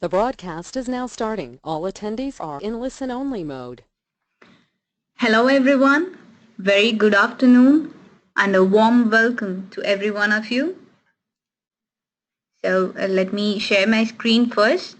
The broadcast is now starting. All attendees are in listen-only mode. Hello everyone, very good afternoon and a warm welcome to every one of you. So let me share my screen first.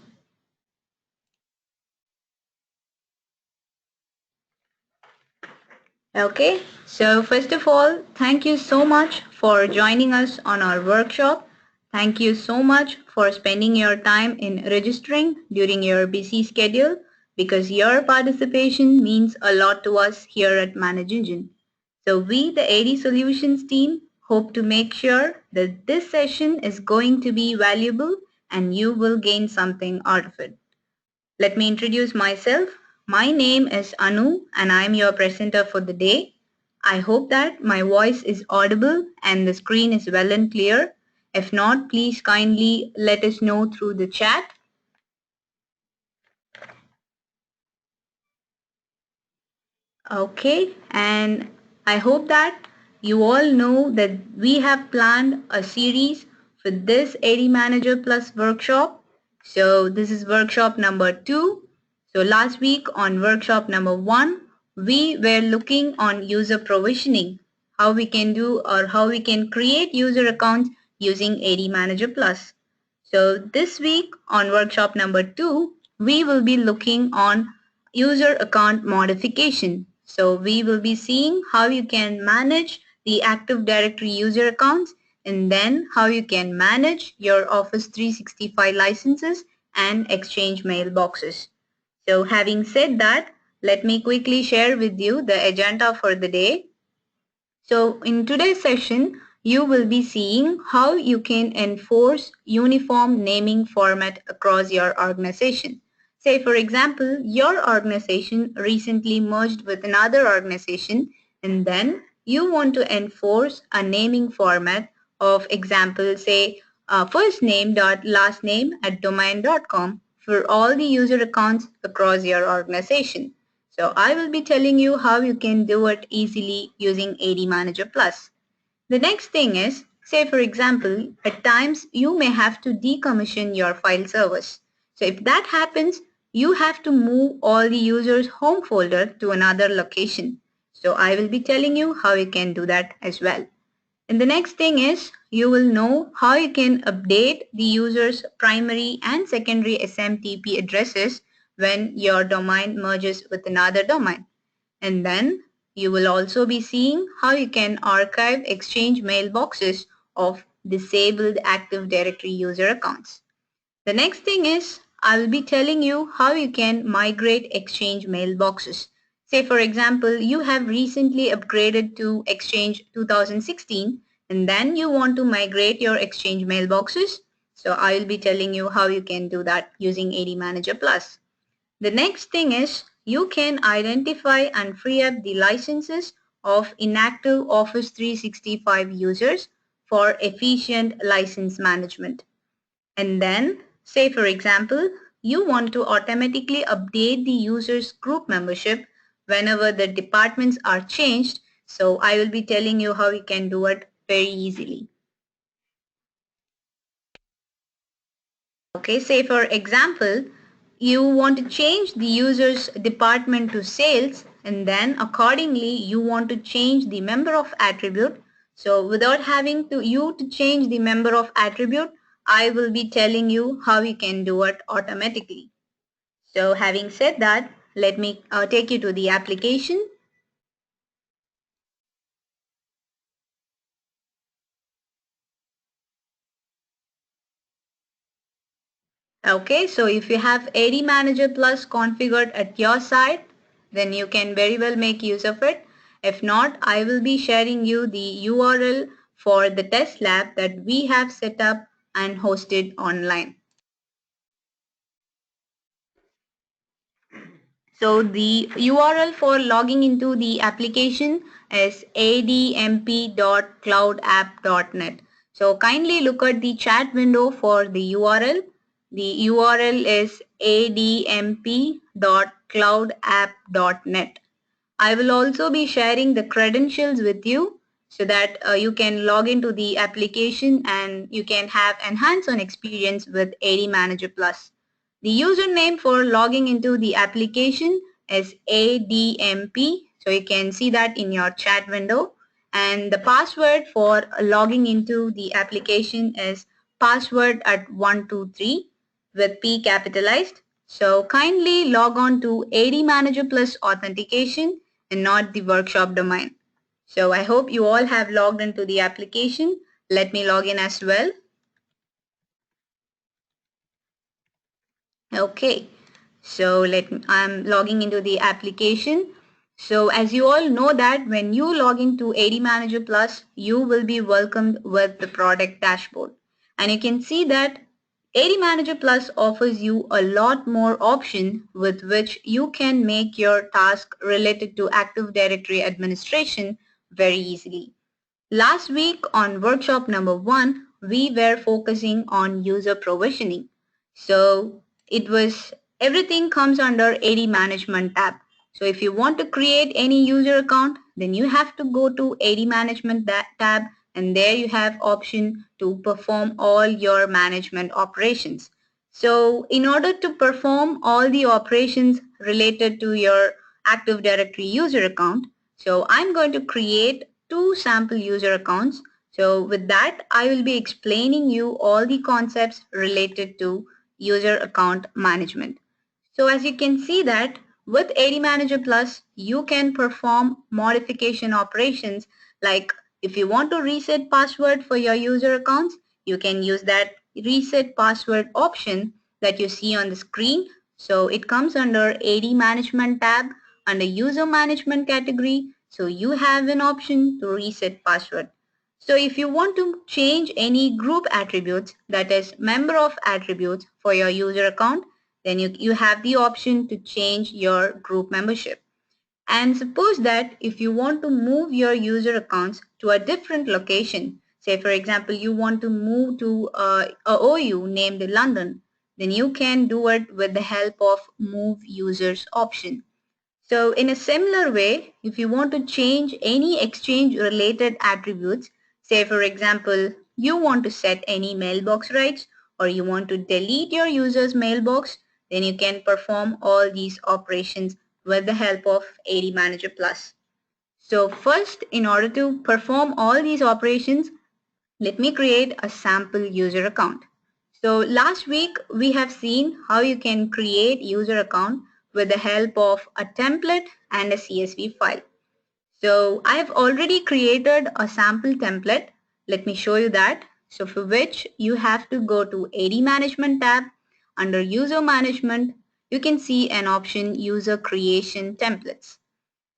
Okay, so first of all, thank you so much for joining us on our workshop. Thank you so much for spending your time in registering during your busy schedule because your participation means a lot to us here at ManageEngine. So we, the AD Solutions team, hope to make sure that this session is going to be valuable and you will gain something out of it. Let me introduce myself. My name is Anu and I'm your presenter for the day. I hope that my voice is audible and the screen is well and clear. If not, please kindly let us know through the chat. Okay, and I hope that you all know that we have planned a series for this ADManager Plus workshop. So this is workshop number 2. So last week on workshop number 1, we were looking on user provisioning, how we can do or how we can create user accounts using ADManager Plus. So this week on workshop number 2, we will be looking on user account modification. So we will be seeing how you can manage the Active Directory user accounts and then how you can manage your Office 365 licenses and Exchange mailboxes. So having said that, let me quickly share with you the agenda for the day. So in today's session, you will be seeing how you can enforce uniform naming format across your organization. Say for example, your organization recently merged with another organization and then you want to enforce a naming format of example say first name dot last name at domain.com for all the user accounts across your organization. So I will be telling you how you can do it easily using ADManager Plus. The next thing is, say for example, at times you may have to decommission your file servers. So if that happens, you have to move all the users' home folder to another location. So I will be telling you how you can do that as well. And the next thing is you will know how you can update the user's primary and secondary SMTP addresses when your domain merges with another domain. And then you will also be seeing how you can archive Exchange mailboxes of disabled Active Directory user accounts. The next thing is I will be telling you how you can migrate Exchange mailboxes. Say for example, you have recently upgraded to Exchange 2016 and then you want to migrate your Exchange mailboxes. So I will be telling you how you can do that using ADManager Plus. The next thing is you can identify and free up the licenses of inactive Office 365 users for efficient license management. And then, say for example, you want to automatically update the user's group membership whenever the departments are changed. So I will be telling you how you can do it very easily. Okay, say for example, you want to change the user's department to sales and then accordingly you want to change the member of attribute. So without having to change the member of attribute, I will be telling you how you can do it automatically. So having said that, let me take you to the application. Okay, so if you have ADManager Plus configured at your side, then you can very well make use of it. If not, I will be sharing you the URL for the test lab that we have set up and hosted online. So the URL for logging into the application is admp.cloudapp.net. So kindly look at the chat window for the URL. The URL is admp.cloudapp.net. I will also be sharing the credentials with you so that you can log into the application and you can have enhanced on experience with ADManager Plus. The username for logging into the application is ADMP. So you can see that in your chat window. And the password for logging into the application is password at 123 with P capitalized. So kindly log on to ADManager Plus authentication and not the workshop domain. So I hope you all have logged into the application. Let me log in as well. Okay, so I'm logging into the application. So as you all know that when you log into ADManager Plus, you will be welcomed with the product dashboard. And you can see that ADManager Plus offers you a lot more option with which you can make your task related to Active Directory administration very easily. Last week on workshop number 1, we were focusing on user provisioning. So it was everything comes under AD management tab. So if you want to create any user account, then you have to go to AD management tab, and there you have option to perform all your management operations. So in order to perform all the operations related to your Active Directory user account, so I'm going to create 2 sample user accounts. So with that, I will be explaining you all the concepts related to user account management. So as you can see that with ADManager Plus, you can perform modification operations like if you want to reset password for your user accounts, you can use that reset password option that you see on the screen. So it comes under AD management tab under user management category. So you have an option to reset password. So if you want to change any group attributes, that is member of attributes for your user account, then you have the option to change your group membership. And suppose that if you want to move your user accounts to a different location, say for example you want to move to a OU named London, then you can do it with the help of move users option. So in a similar way, if you want to change any exchange related attributes, say for example, you want to set any mailbox rights or you want to delete your user's mailbox, then you can perform all these operations with the help of ADManager Plus. So first, in order to perform all these operations, let me create a sample user account. So last week we have seen how you can create user account with the help of a template and a CSV file. So I have already created a sample template. Let me show you that. So for which you have to go to AD Management tab. Under User Management, you can see an option User Creation Templates.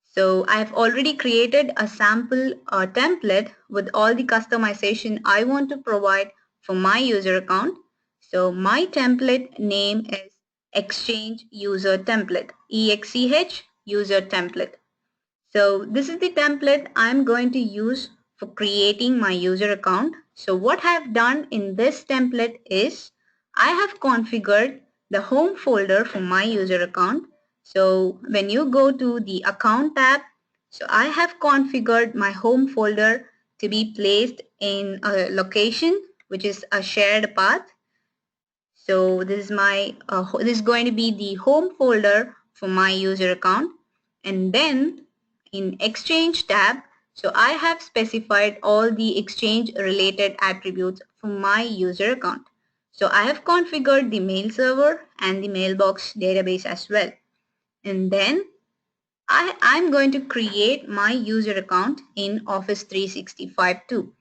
So I've already created a sample template with all the customization I want to provide for my user account. So my template name is Exchange User Template, EXCH User Template. So this is the template I'm going to use for creating my user account. So what I've done in this template is I have configured the home folder for my user account. So when you go to the account tab, so I have configured my home folder to be placed in a location which is a shared path. So this is my this is going to be the home folder for my user account. And then in Exchange tab, so I have specified all the exchange related attributes for my user account. So I have configured the mail server and the mailbox database as well. And then I'm going to create my user account in Office 365 too.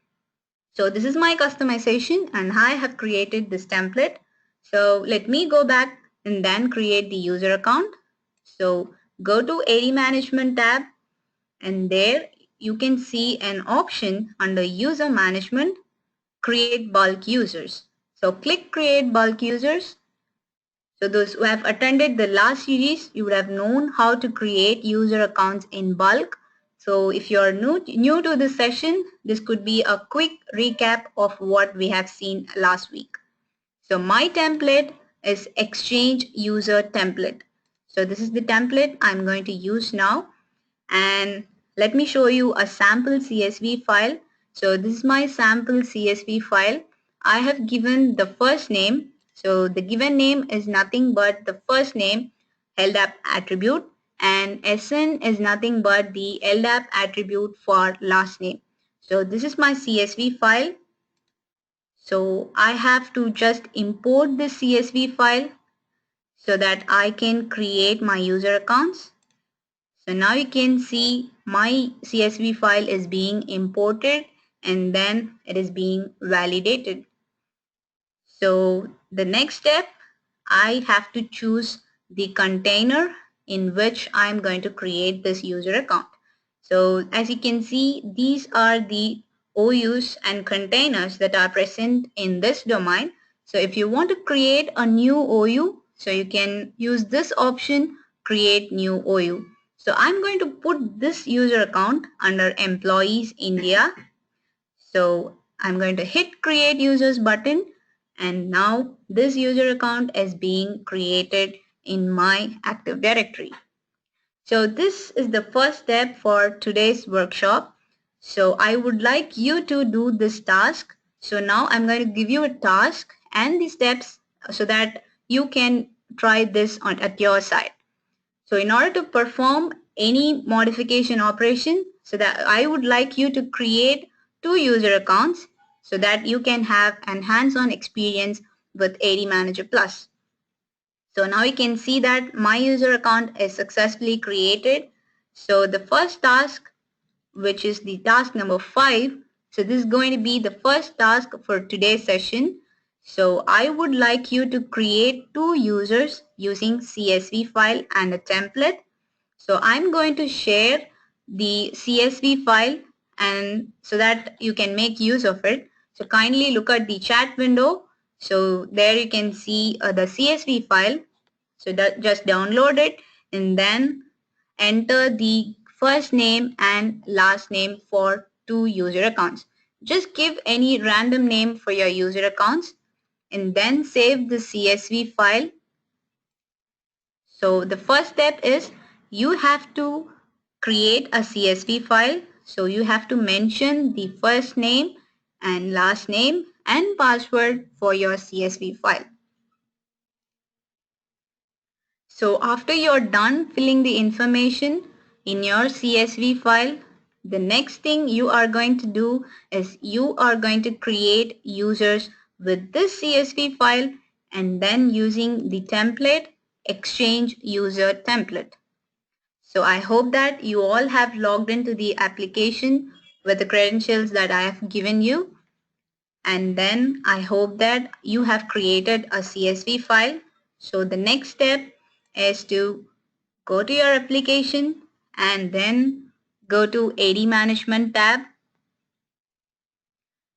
So this is my customization and I have created this template. So let me go back and then create the user account. So go to AD Management tab, and there you can see an option under User Management, Create Bulk Users. So click Create Bulk Users. So those who have attended the last series, you would have known how to create user accounts in bulk. So if you are new to this session, this could be a quick recap of what we have seen last week. So my template is Exchange User Template. So this is the template I'm going to use now. And let me show you a sample CSV file. So this is my sample CSV file. I have given the first name. So the given name is nothing but the first name LDAP attribute, and SN is nothing but the LDAP attribute for last name. So this is my CSV file. So I have to just import this CSV file so that I can create my user accounts. So now you can see my CSV file is being imported and then it is being validated. So the next step, I have to choose the container in which I'm going to create this user account. So as you can see, these are the OUs and containers that are present in this domain. So if you want to create a new OU, so you can use this option, create new OU. So I'm going to put this user account under employees India. So I'm going to hit create users button, and now this user account is being created in my Active Directory. So this is the first step for today's workshop. So I would like you to do this task. So now I'm going to give you a task and the steps so that you can try this at your side. So in order to perform any modification operation, so that I would like you to create 2 user accounts so that you can have an hands-on experience with ADManager Plus. So now you can see that my user account is successfully created. So the first task, which is the task number 5, so this is going to be the first task for today's session. So I would like you to create 2 users using CSV file and a template. So I'm going to share the CSV file and so that you can make use of it. So kindly look at the chat window. So there you can see the CSV file. So that just download it and then enter the first name and last name for 2 user accounts. Just give any random name for your user accounts and then save the CSV file. So the first step is you have to create a CSV file. So you have to mention the first name and last name and password for your CSV file. So after you're done filling the information in your CSV file, the next thing you are going to do is you are going to create users with this CSV file and then using the template exchange user template. So I hope that you all have logged into the application with the credentials that I have given you. And then I hope that you have created a CSV file. So the next step is to go to your application and then go to AD Management tab.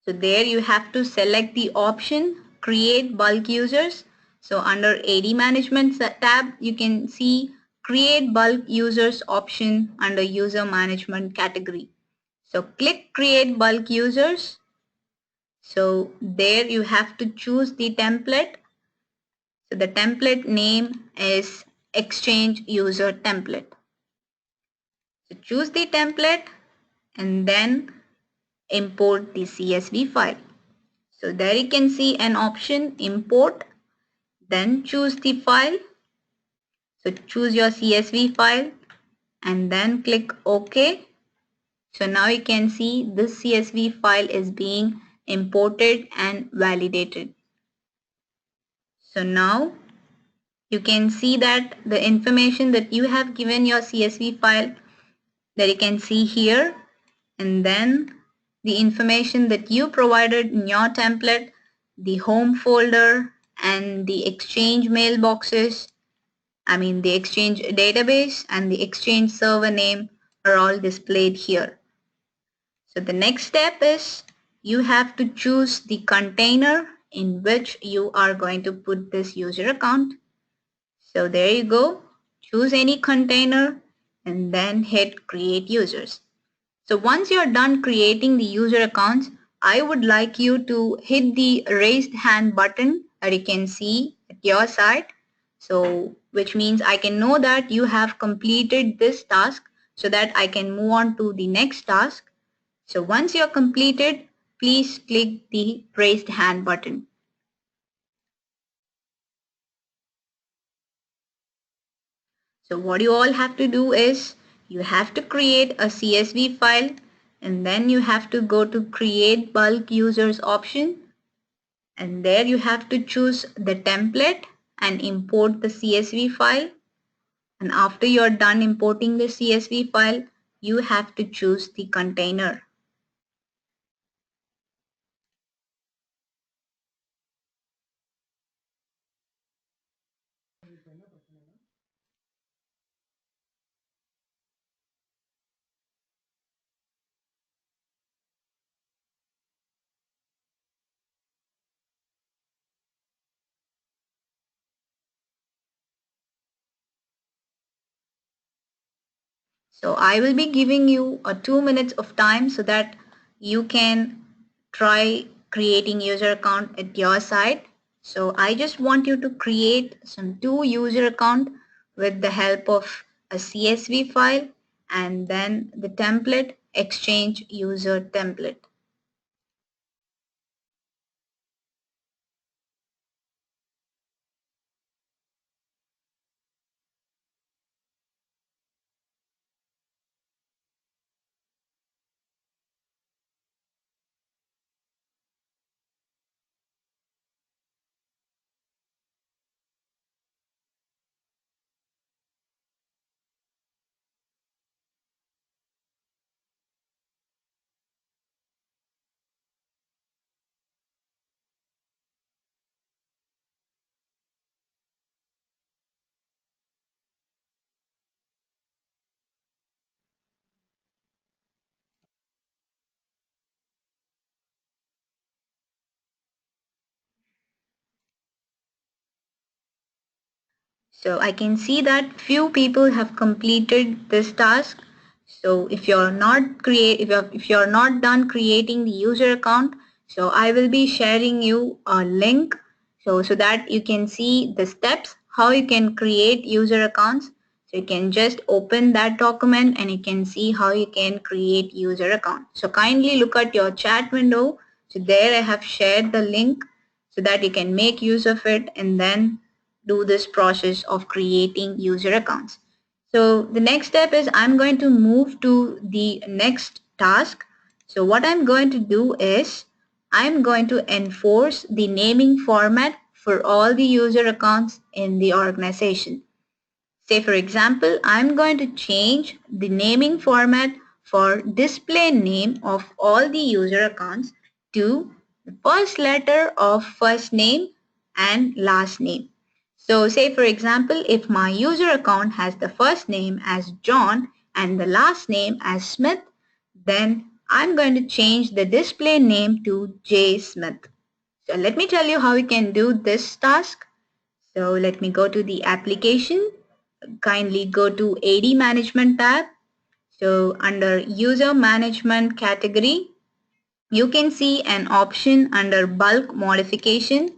So there you have to select the option Create Bulk Users. So under AD Management tab, you can see Create Bulk Users option under User Management category. So click Create Bulk Users. So there you have to choose the template. So the template name is Exchange User Template. So choose the template and then import the CSV file. So there you can see an option import, then choose the file. So choose your CSV file and then click OK. So now you can see this CSV file is being imported and validated. So now you can see that the information that you have given your CSV file that you can see here, and then the information that you provided in your template, the home folder and the exchange mailboxes, the exchange database and the exchange server name are all displayed here. So the next step is you have to choose the container in which you are going to put this user account. So there you go. Choose any container and then hit create users. So once you're done creating the user accounts, I would like you to hit the raised hand button that you can see at your side. So which means I can know that you have completed this task so that I can move on to the next task. So once you're completed, please click the raised hand button. So what you all have to do is you have to create a CSV file, and then you have to go to create bulk users option, and there you have to choose the template and import the CSV file. And after you're done importing the CSV file, you have to choose the container. So I will be giving you a 2 minutes of time so that you can try creating user account at your side. So I just want you to create some two user account with the help of a CSV file and then the template exchange user template. So I can see that few people have completed this task. So if you're not done creating the user account, so I will be sharing you a link so that you can see the steps how you can create user accounts. So you can just open that document and you can see how you can create user account. So kindly look at your chat window. So there I have shared the link so that you can make use of it and then do this process of creating user accounts. So the next step is I'm going to move to the next task. So what I'm going to do is I'm going to enforce the naming format for all the user accounts in the organization. Say for example, I'm going to change the naming format for display name of all the user accounts to the first letter of first name and last name. So say for example, if my user account has the first name as John and the last name as Smith, then I'm going to change the display name to J. Smith. So let me tell you how you can do this task. So let me go to the application. Kindly go to AD Management tab. So under User Management category, you can see an option under Bulk Modification,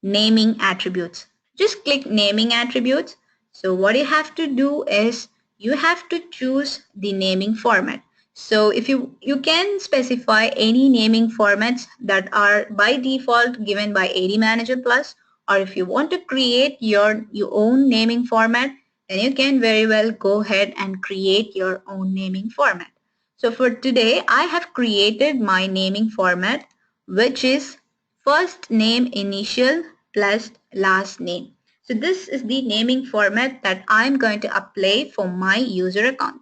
Naming Attributes. Just click Naming Attributes. So what you have to do is you have to choose the naming format. So if you can specify any naming formats that are by default given by ADManager Plus, or if you want to create your own naming format, then you can very well go ahead and create your own naming format. So for today, I have created my naming format, which is first name initial plus last name. So this is the naming format that I'm going to apply for my user account.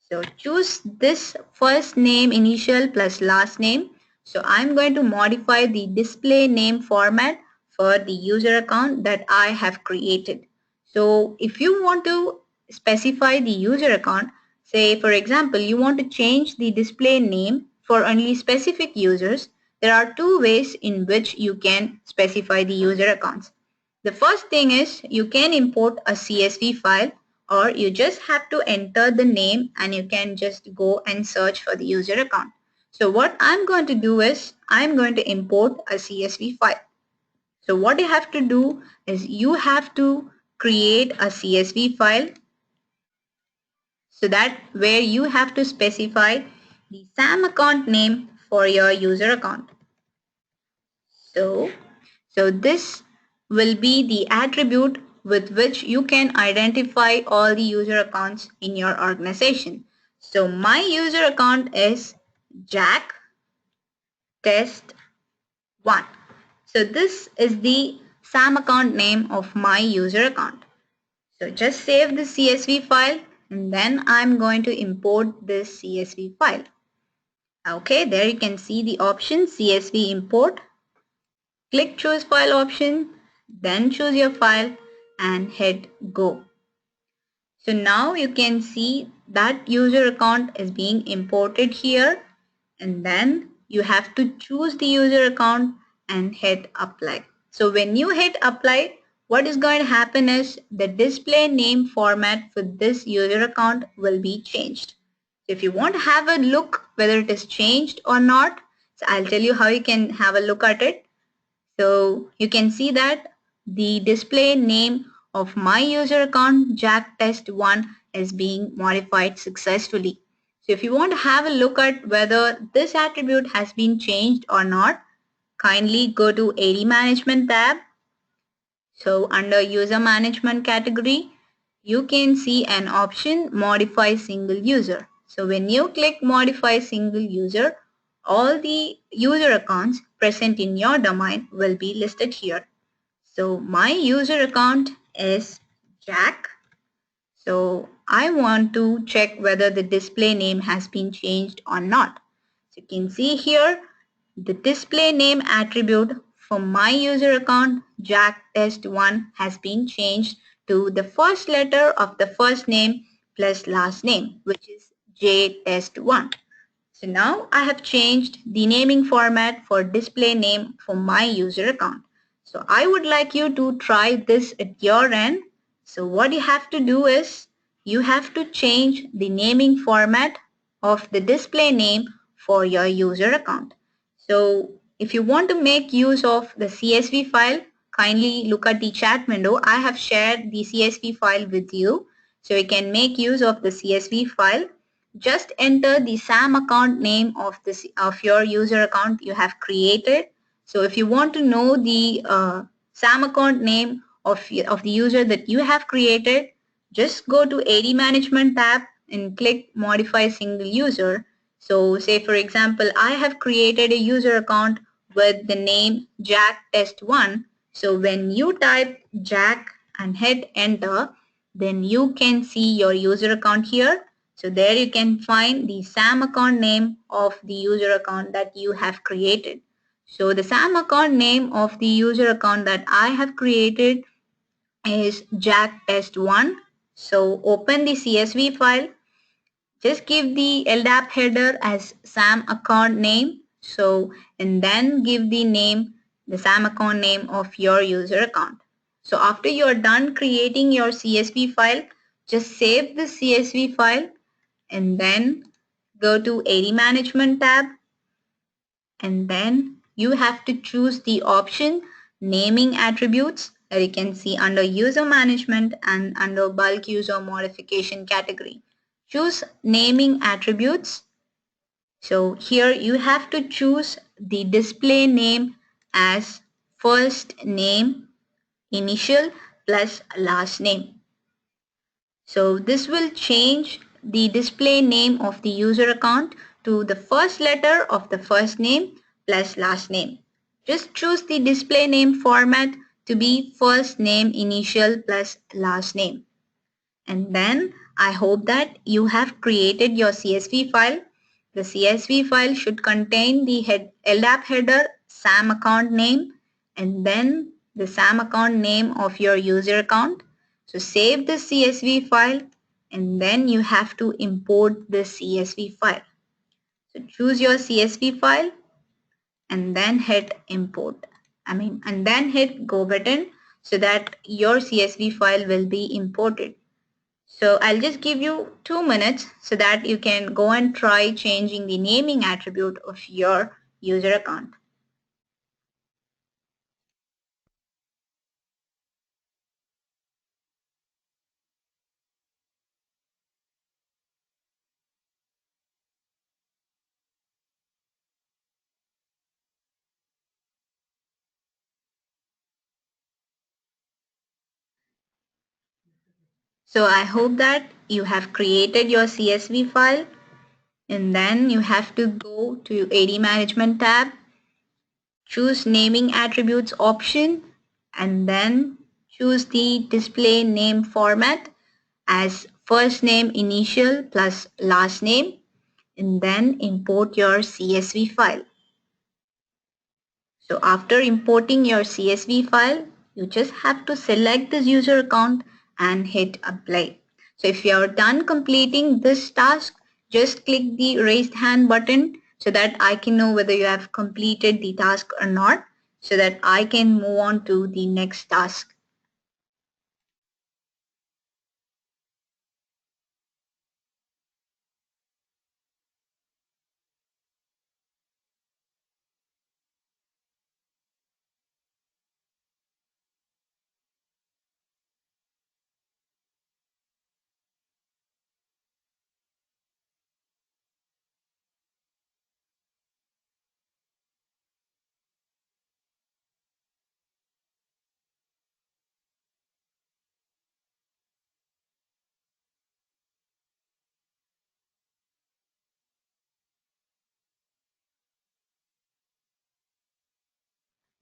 So choose this first name initial plus last name. So I'm going to modify the display name format for the user account that I have created. So if you want to specify the user account, say for example, you want to change the display name for only specific users, there are two ways in which you can specify the user accounts. The first thing is you can import a CSV file, or you just have to enter the name and you can just go and search for the user account. So what I'm going to do is I'm going to import a CSV file. So what you have to do is you have to create a CSV file, so that where you have to specify the SAM account name for your user account. So this will be the attribute with which you can identify all the user accounts in your organization. So my user account is Jack Test 1. So this is the SAM account name of my user account. So just save the CSV file and then I'm going to import this CSV file. Okay, there you can see the option CSV import. Click choose file option, then choose your file and hit go. So now you can see that user account is being imported here, and then you have to choose the user account and hit apply. So when you hit apply, what is going to happen is the display name format for this user account will be changed. If you want to have a look whether it is changed or not, so I'll tell you how you can have a look at it. So you can see that the display name of my user account Jack Test 1 is being modified successfully. So if you want to have a look at whether this attribute has been changed or not, kindly go to AD Management tab. So under user management category, you can see an option modify single user. So when you click modify single user, all the user accounts present in your domain will be listed here. So my user account is Jack. So I want to check whether the display name has been changed or not. So you can see here the display name attribute for my user account Jack Test 1 has been changed to the first letter of the first name plus last name, which is J Test 1. So now I have changed the naming format for display name for my user account. So I would like you to try this at your end. So what you have to do is you have to change the naming format of the display name for your user account. So if you want to make use of the CSV file, kindly look at the chat window. I have shared the CSV file with you. So you can make use of the CSV file. Just enter the SAM account name of your user account you have created. So if you want to know the SAM account name of the user that you have created, just go to AD Management tab and click Modify Single User. So say for example, I have created a user account with the name Jack Test 1. So when you type Jack and hit enter, then you can see your user account here. So there you can find the SAM account name of the user account that you have created. So the SAM account name of the user account that I have created is Jack Test 1. So open the CSV file. Just give the LDAP header as SAM account name. So and then give the name, the SAM account name of your user account. So after you're done creating your CSV file, just save the CSV file and then go to AD Management tab, and then you have to choose the option naming attributes that you can see under user management and under bulk user modification category. Choose naming attributes. So here you have to choose the display name as first name initial plus last name. So this will change the display name of the user account to the first letter of the first name plus last name. Just choose the display name format to be first name initial plus last name. And then I hope that you have created your CSV file. The CSV file should contain the LDAP header, SAM account name, and then the SAM account name of your user account. So save the CSV file and then you have to import the CSV file. So choose your CSV file and then hit import. And then hit go button so that your CSV file will be imported. So I'll just give you 2 minutes so that you can go and try changing the naming attribute of your user account. So I hope that you have created your CSV file, and then you have to go to AD Management tab, choose Naming Attributes option, and then choose the display name format as first name initial plus last name, and then import your CSV file. So after importing your CSV file, you just have to select this user account and hit apply. So if you are done completing this task, just click the raised hand button so that I can know whether you have completed the task or not, so that I can move on to the next task.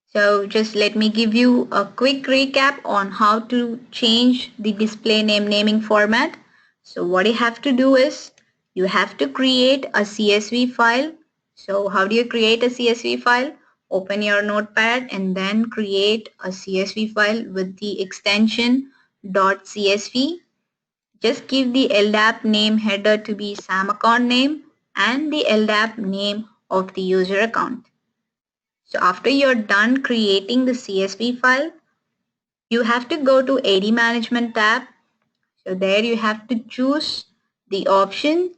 So just let me give you a quick recap on how to change the display name naming format. So what you have to do is you have to create a CSV file. So how do you create a CSV file? Open your notepad and then create a CSV file with the extension .csv. Just give the LDAP name header to be SAM account name and the LDAP name of the user account. So after you're done creating the CSV file, you have to go to AD Management tab. So there you have to choose the option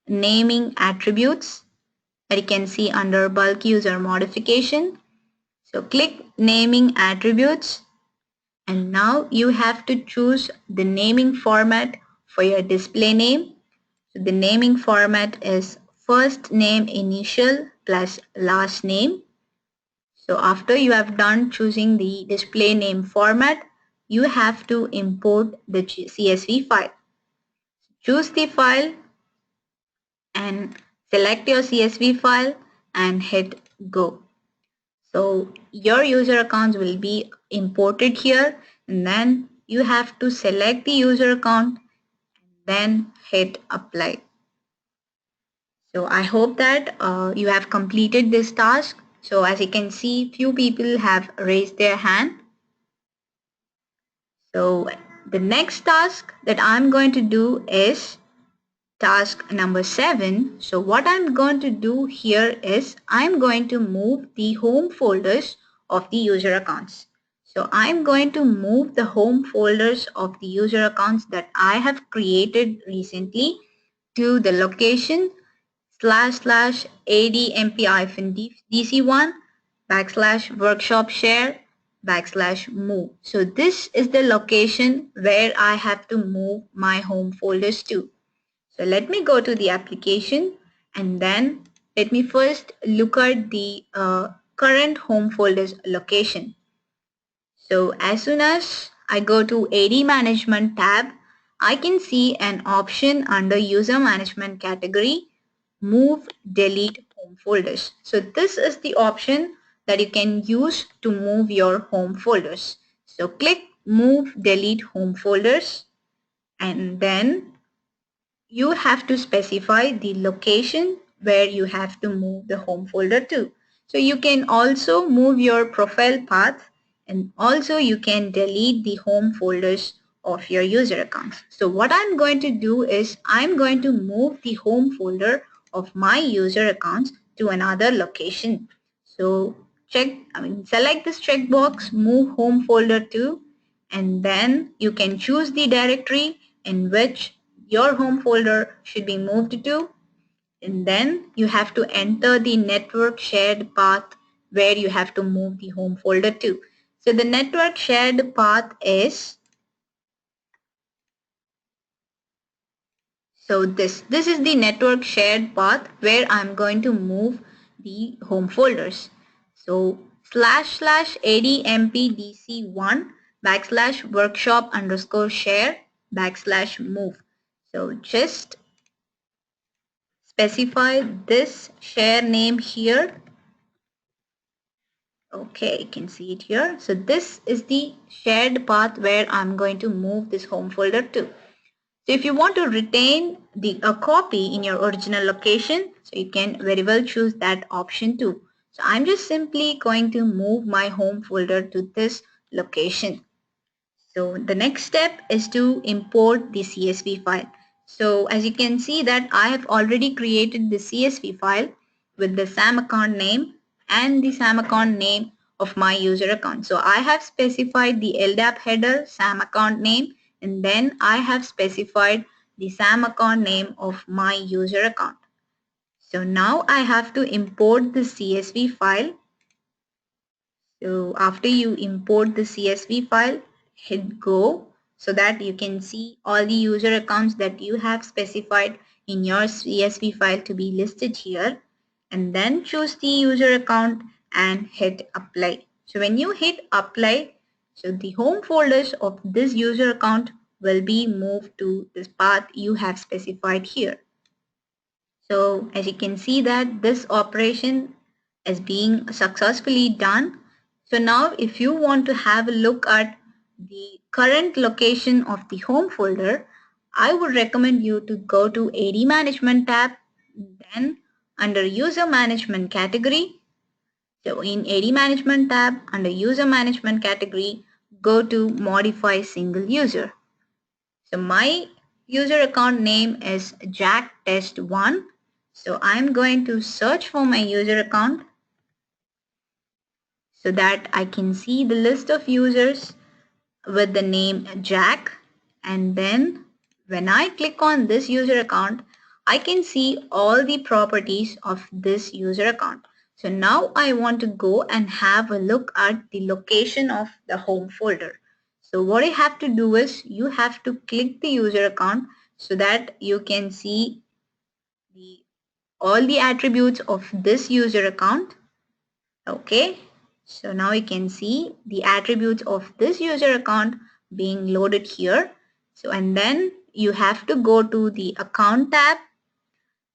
Naming Attributes that you can see under Bulk User Modification. So click Naming Attributes, and now you have to choose the naming format for your display name. So the naming format is first name initial plus last name. So after you have done choosing the display name format, you have to import the CSV file. Choose the file and select your CSV file and hit go. So your user accounts will be imported here, and then you have to select the user account, then hit apply. So I hope that you have completed this task. So as you can see, few people have raised their hand. So the next task that I'm going to do is task number 7. So what I'm going to do here is I'm going to move the home folders of the user accounts. So I'm going to move the home folders of the user accounts that I have created recently to the location //admp-dc1 /workshop share /move. So this is the location where I have to move my home folders to. So let me go to the application, and then let me first look at the current home folders location. So as soon as I go to AD Management tab, I can see an option under User Management category, Move, Delete Home Folders. So this is the option that you can use to move your home folders. So click Move, Delete Home Folders, and then you have to specify the location where you have to move the home folder to. So you can also move your profile path, and also you can delete the home folders of your user accounts. So what I'm going to do is I'm going to move the home folder of my user accounts to another location. So select this checkbox, move home folder to, and then you can choose the directory in which your home folder should be moved to, and then you have to enter the network shared path where you have to move the home folder to. So the network shared path is, so this is the network shared path where I'm going to move the home folders. So //admpdc1 /workshop_share /move. So just specify this share name here. Okay, you can see it here. So this is the shared path where I'm going to move this home folder to. So if you want to retain a copy in your original location, so you can very well choose that option too. So I'm just simply going to move my home folder to this location. So the next step is to import the CSV file. So as you can see that I have already created the CSV file with the SAM account name and the SAM account name of my user account. So I have specified the LDAP header SAM account name, and then I have specified the SAM account name of my user account. So now I have to import the CSV file. So after you import the CSV file, hit go so that you can see all the user accounts that you have specified in your CSV file to be listed here, and then choose the user account and hit apply. So when you hit apply, so the home folders of this user account will be moved to this path you have specified here. So as you can see that this operation is being successfully done. So now if you want to have a look at the current location of the home folder, I would recommend you to go to AD Management tab, then under User Management category. So in AD Management tab, under User Management category, go to Modify Single User. So my user account name is jacktest1. So I'm going to search for my user account so that I can see the list of users with the name Jack. And then when I click on this user account, I can see all the properties of this user account. So now I want to go and have a look at the location of the home folder. So what you have to do is you have to click the user account so that you can see the all the attributes of this user account. Okay, so now you can see the attributes of this user account being loaded here. So and then you have to go to the account tab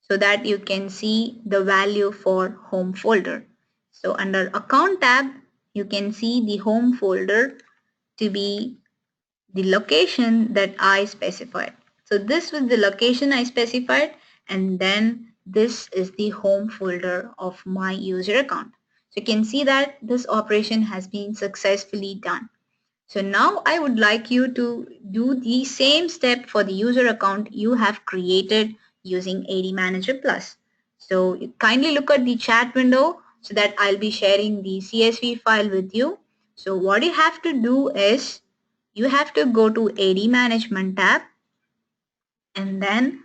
so that you can see the value for home folder. So under account tab, you can see the home folder to be the location that I specified. So this was the location I specified, and then this is the home folder of my user account. So you can see that this operation has been successfully done. So now I would like you to do the same step for the user account you have created using ADManager Plus. So kindly look at the chat window so that I'll be sharing the CSV file with you. So what you have to do is you have to go to AD Management tab, and then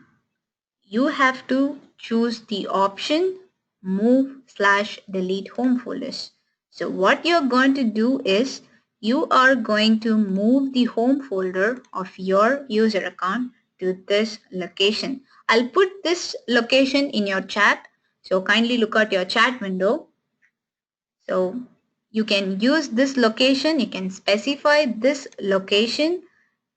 you have to choose the option move/delete home folders. So what you're going to do is you are going to move the home folder of your user account to this location. I'll put this location in your chat, so kindly look at your chat window. So you can use this location, you can specify this location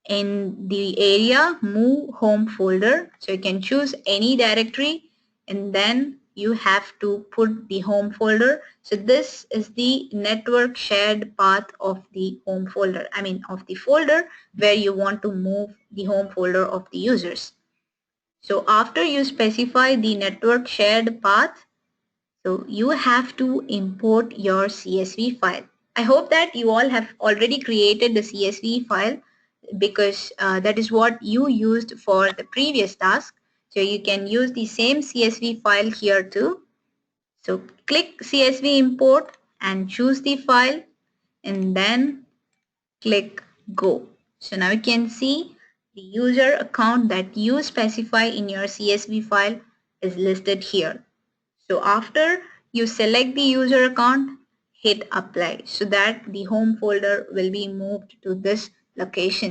in the area move home folder. So you can choose any directory, and then you have to put the home folder. So this is the network shared path of the home folder, I mean of the folder where you want to move the home folder of the users. So after you specify the network shared path, so you have to import your CSV file. I hope that you all have already created the CSV file because that is what you used for the previous task. So you can use the same CSV file here too. So click CSV import and choose the file, and then click go. So now you can see the user account that you specify in your CSV file is listed here. So after you select the user account, hit apply so that the home folder will be moved to this location.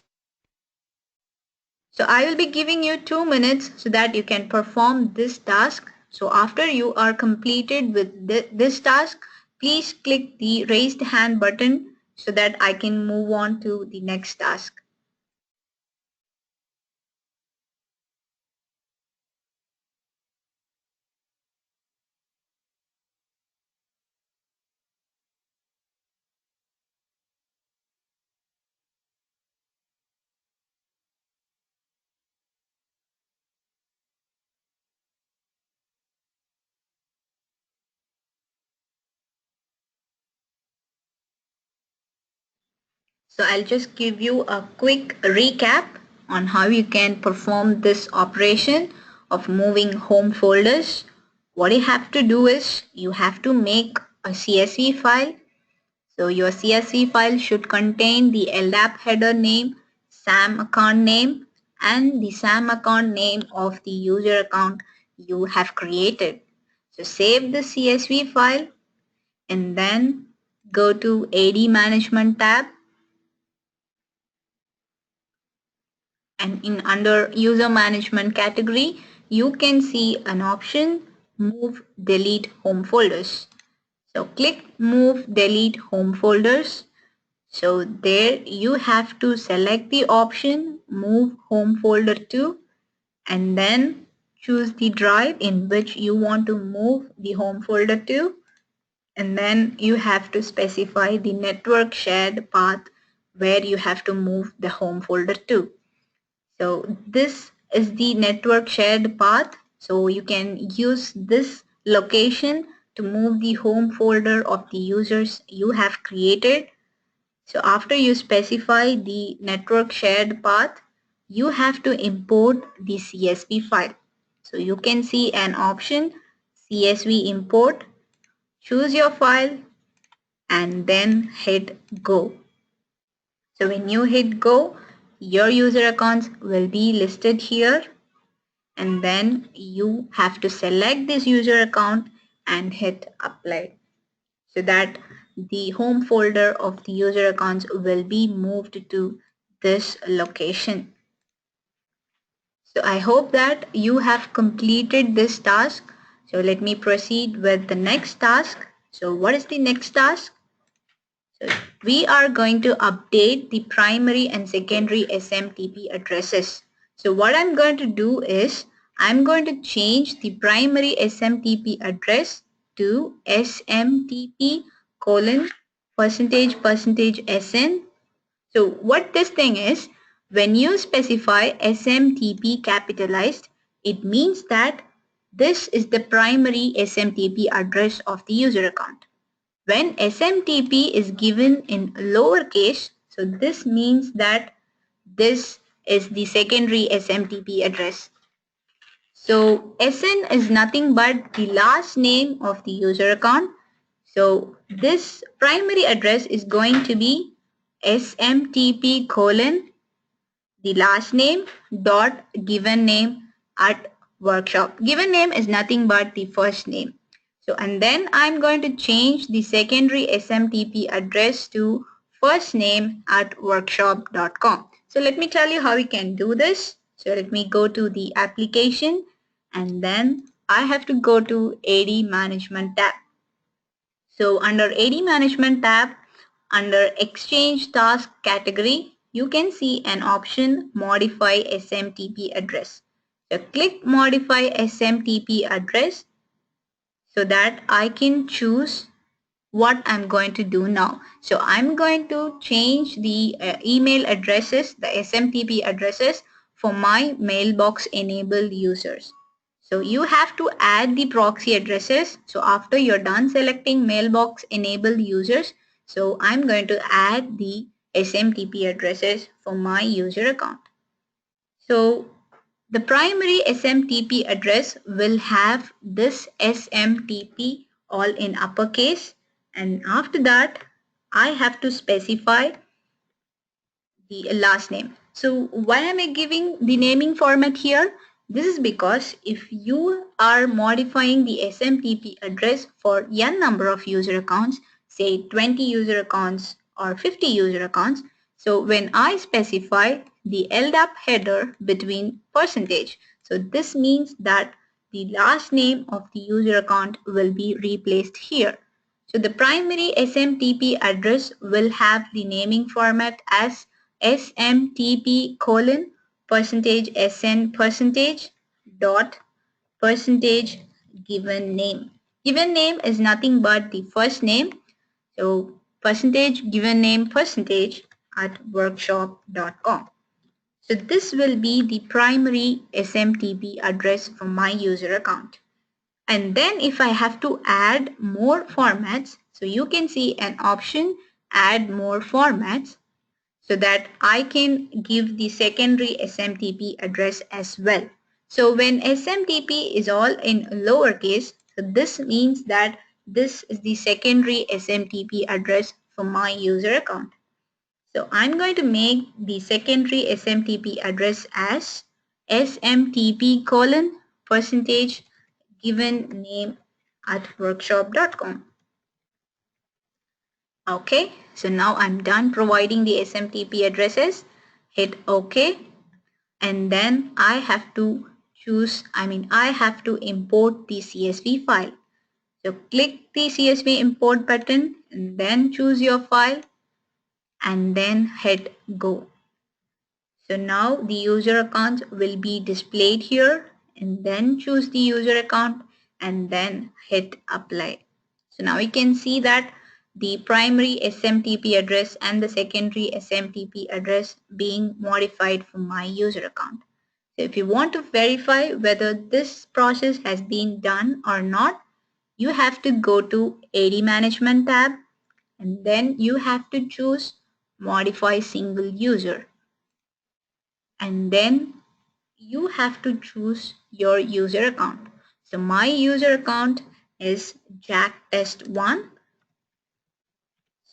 So I will be giving you 2 minutes so that you can perform this task. So after you are completed with this task, please click the raised hand button so that I can move on to the next task. So I'll just give you a quick recap on how you can perform this operation of moving home folders. What you have to do is you have to make a CSV file. So your CSV file should contain the LDAP header name, SAM account name, and the SAM account name of the user account you have created. So save the CSV file and then go to AD Management tab, and in under User Management category, you can see an option Move Delete Home Folders. So click Move Delete Home Folders. So there you have to select the option Move Home Folder to, and then choose the drive in which you want to move the home folder to, and then you have to specify the network shared path where you have to move the home folder to. So this is the network shared path. So you can use this location to move the home folder of the users you have created. So after you specify the network shared path, you have to import the CSV file. So you can see an option CSV import. Choose your file and then hit go. So when you hit go, your user accounts will be listed here, and then you have to select this user account and hit apply, so that the home folder of the user accounts will be moved to this location. So I hope that you have completed this task. So let me proceed with the next task. So what is the next task? So we are going to update the primary and secondary SMTP addresses. So what I'm going to do is I'm going to change the primary SMTP address to SMTP colon percentage SN. So what this thing is, when you specify SMTP capitalized, it means that this is the primary SMTP address of the user account. When SMTP is given in lowercase, so this means that this is the secondary SMTP address. So SN is nothing but the last name of the user account. So this primary address is going to be SMTP colon the last name dot given name at workshop. Given name is nothing but the first name. So and then I'm going to change the secondary SMTP address to first name at workshop.com. So let me tell you how we can do this. So let me go to the application, and then I have to go to AD Management tab. So under AD Management tab, under Exchange Task category, you can see an option Modify SMTP address. So click Modify SMTP address so that I can choose what I'm going to do now. So I'm going to change the email addresses, the SMTP addresses for my mailbox enabled users. So you have to add the proxy addresses. So after you're done selecting mailbox enabled users, so I'm going to add the SMTP addresses for my user account. So the primary SMTP address will have this SMTP all in uppercase, and after that I have to specify the last name. So why am I giving the naming format here? This is because if you are modifying the SMTP address for n number of user accounts, say 20 user accounts or 50 user accounts, so when I specify the LDAP header between percentage, so this means that the last name of the user account will be replaced here. So the primary SMTP address will have the naming format as SMTP colon percentage SN percentage dot percentage given name. Given name is nothing but the first name. So percentage given name percentage at workshop.com. So this will be the primary SMTP address for my user account. And then if I have to add more formats, so you can see an option add more formats. so that I can give the secondary SMTP address as well. So when SMTP is all in lowercase, so this means that this is the secondary SMTP address for my user account. So I'm going to make the secondary SMTP address as SMTP colon percentage given name at workshop.com. Okay, so now I'm done providing the SMTP addresses. Hit OK, and then I have to I have to import the CSV file. So click the CSV import button and then choose your file and then hit go. So now the user account will be displayed here, and then choose the user account and then hit apply. So now we can see that the primary SMTP address and the secondary SMTP address being modified for my user account. So if you want to verify whether this process has been done or not, you have to go to AD Management tab, and then you have to choose modify single user, and then you have to choose your user account. So my user account is jacktest1.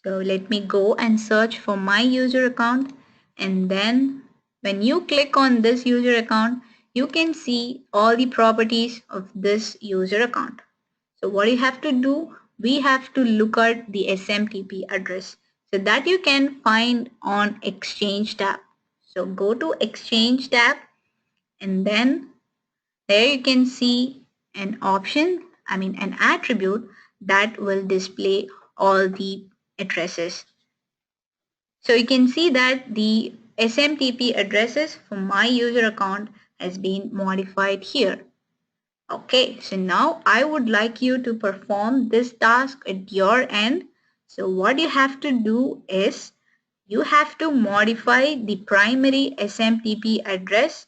So let me go and search for my user account, and then when you click on this user account, you can see all the properties of this user account. So what you have to do, we have to look at the SMTP address, so that you can find on Exchange tab. So go to Exchange tab, and then there you can see an option, an attribute that will display all the addresses. So you can see that the SMTP addresses for my user account has been modified here. Okay, so now I would like you to perform this task at your end. So what you have to do is you have to modify the primary SMTP address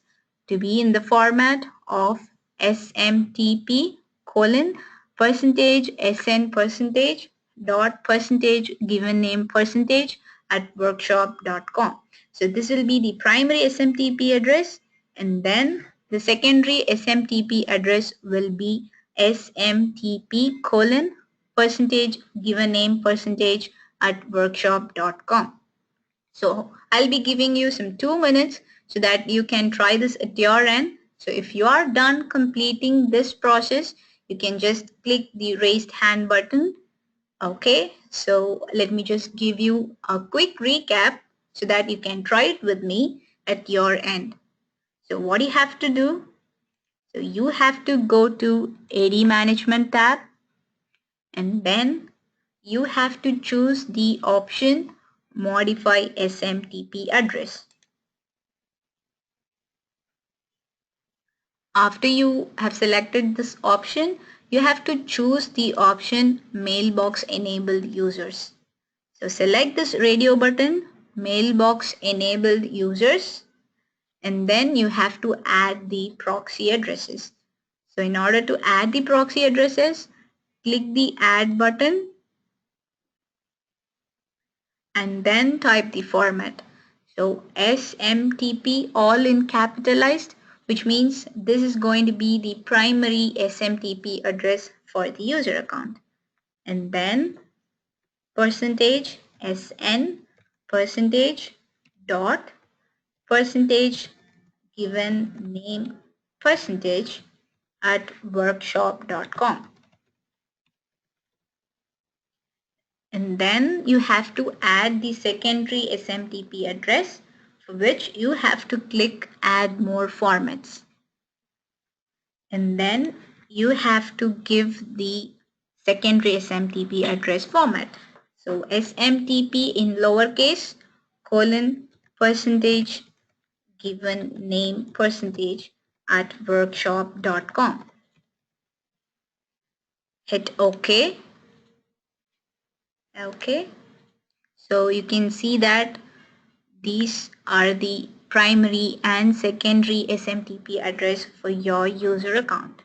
to be in the format of SMTP colon percentage SN percentage dot percentage given name percentage at workshop.com. So this will be the primary SMTP address, and then the secondary SMTP address will be SMTP colon percentage given name percentage at workshop.com. So I'll be giving you some 2 minutes so that you can try this at your end. So if you are done completing this process, you can just click the raised hand button. Okay, so let me just give you a quick recap so that you can try it with me at your end. So what you have to do, so you have to go to AD Management tab, and then you have to choose the option Modify SMTP address. After you have selected this option, you have to choose the option Mailbox Enabled Users. So select this radio button, Mailbox Enabled Users, and then you have to add the proxy addresses. So in order to add the proxy addresses, click the Add button and then type the format. So SMTP all in capitalized, which means this is going to be the primary SMTP address for the user account. And then percentage SN percentage dot percentage given name percentage at workshop.com. And then you have to add the secondary SMTP address, for which you have to click add more formats. And then you have to give the secondary SMTP address format. So SMTP in lowercase colon percentage given name percentage at workshop.com. Hit OK. Okay. So you can see that these are the primary and secondary SMTP address for your user account.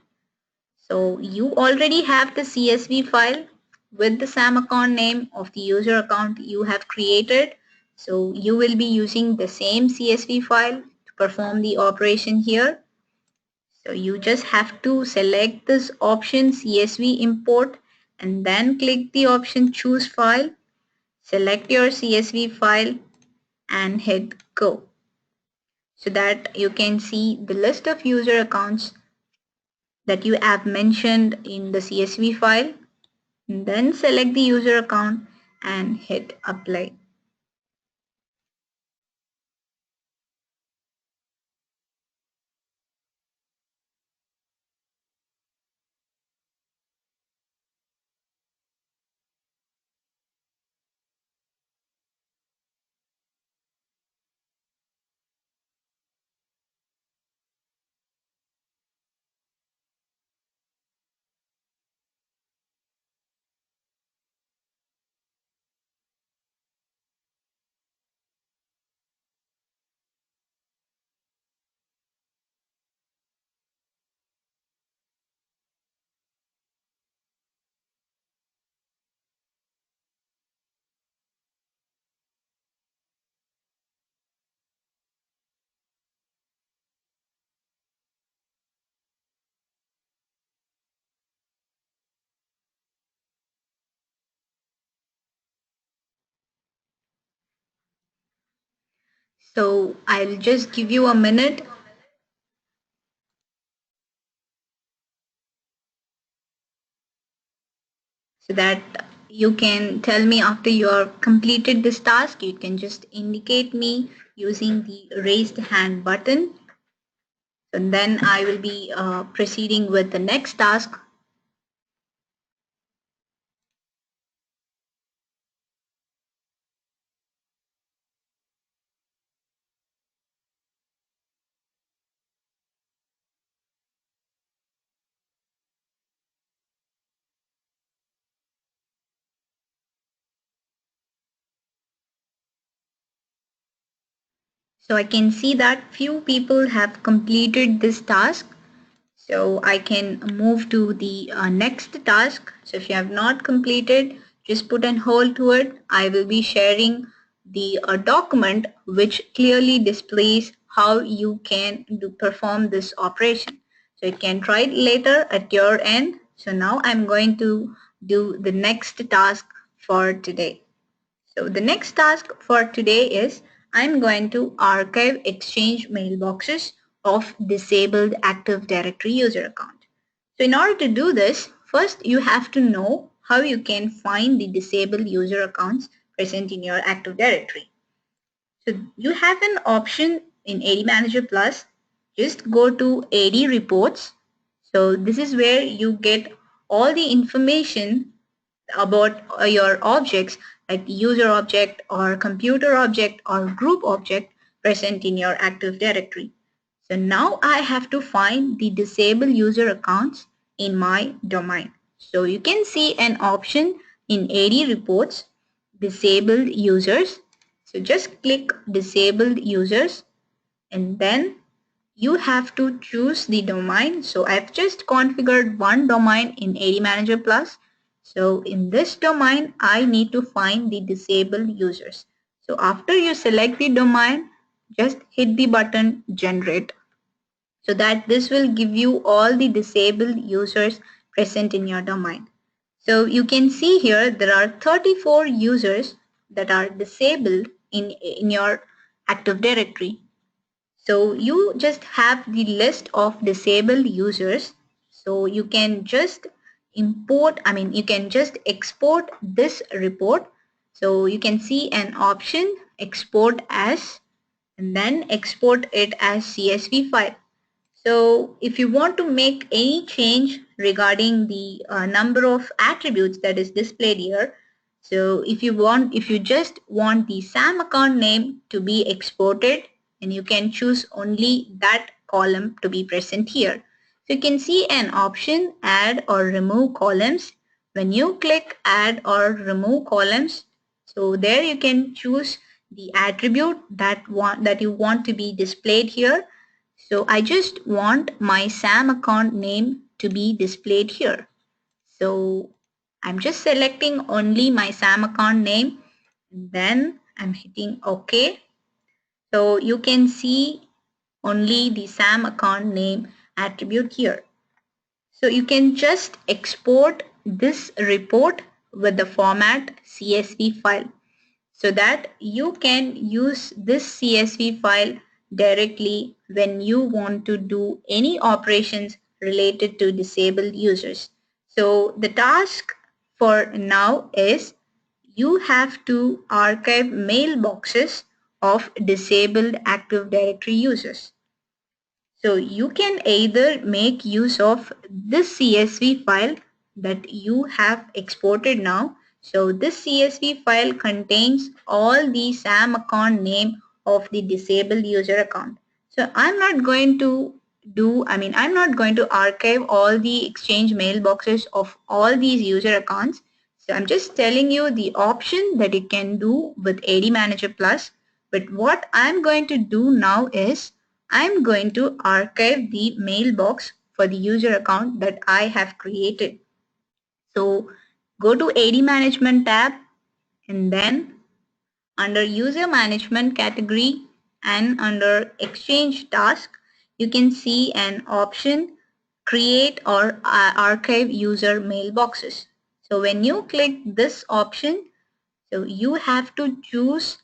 So you already have the CSV file with the SAM account name of the user account you have created. So you will be using the same CSV file to perform the operation here. So you just have to select this option CSV import and then click the option choose file. Select your CSV file and hit go so that you can see the list of user accounts that you have mentioned in the CSV file. And then select the user account and hit apply. So I'll just give you a minute so that you can tell me after you're completed this task. You can just indicate me using the raised hand button. And then I will be proceeding with the next task. So I can see that few people have completed this task. So I can move to the next task. So if you have not completed, just put an hold to it. I will be sharing the document which clearly displays how you can perform this operation. So you can try it later at your end. So now I'm going to do the next task for today. So the next task for today is I'm going to archive Exchange mailboxes of disabled Active Directory user account. So in order to do this, first you have to know how you can find the disabled user accounts present in your Active Directory. So you have an option in ADManager Plus. Just go to AD reports. So this is where you get all the information about your objects like user object or computer object or group object present in your Active Directory. So now I have to find the disabled user accounts in my domain. So you can see an option in AD reports, disabled users. So just click disabled users and then you have to choose the domain. So I've just configured one domain in ADManager Plus. So in this domain, I need to find the disabled users. So after you select the domain, just hit the button generate so that this will give you all the disabled users present in your domain. So you can see here there are 34 users that are disabled in your Active Directory. So you just have the list of disabled users. So you can just you can just export this report. So you can see an option export as and then export it as CSV file. So if you want to make any change regarding the number of attributes that is displayed here, so if you just want the SAM account name to be exported, then you can choose only that column to be present here. So you can see an option add or remove columns. When you click add or remove columns, so there you can choose the attribute that you want to be displayed here. So I just want my SAM account name to be displayed here. So I'm just selecting only my SAM account name. Then I'm hitting OK. So you can see only the SAM account name attribute here. So you can just export this report with the format CSV file so that you can use this CSV file directly when you want to do any operations related to disabled users. So the task for now is you have to archive mailboxes of disabled Active Directory users. So you can either make use of this CSV file that you have exported now. So this CSV file contains all the SAM account name of the disabled user account. So I'm not going to I'm not going to archive all the Exchange mailboxes of all these user accounts. So I'm just telling you the option that you can do with ADManager Plus. But what I'm going to do now is I'm going to archive the mailbox for the user account that I have created. So go to AD Management tab and then under User Management category and under Exchange task, you can see an option create or archive user mailboxes. So when you click this option, so you have to choose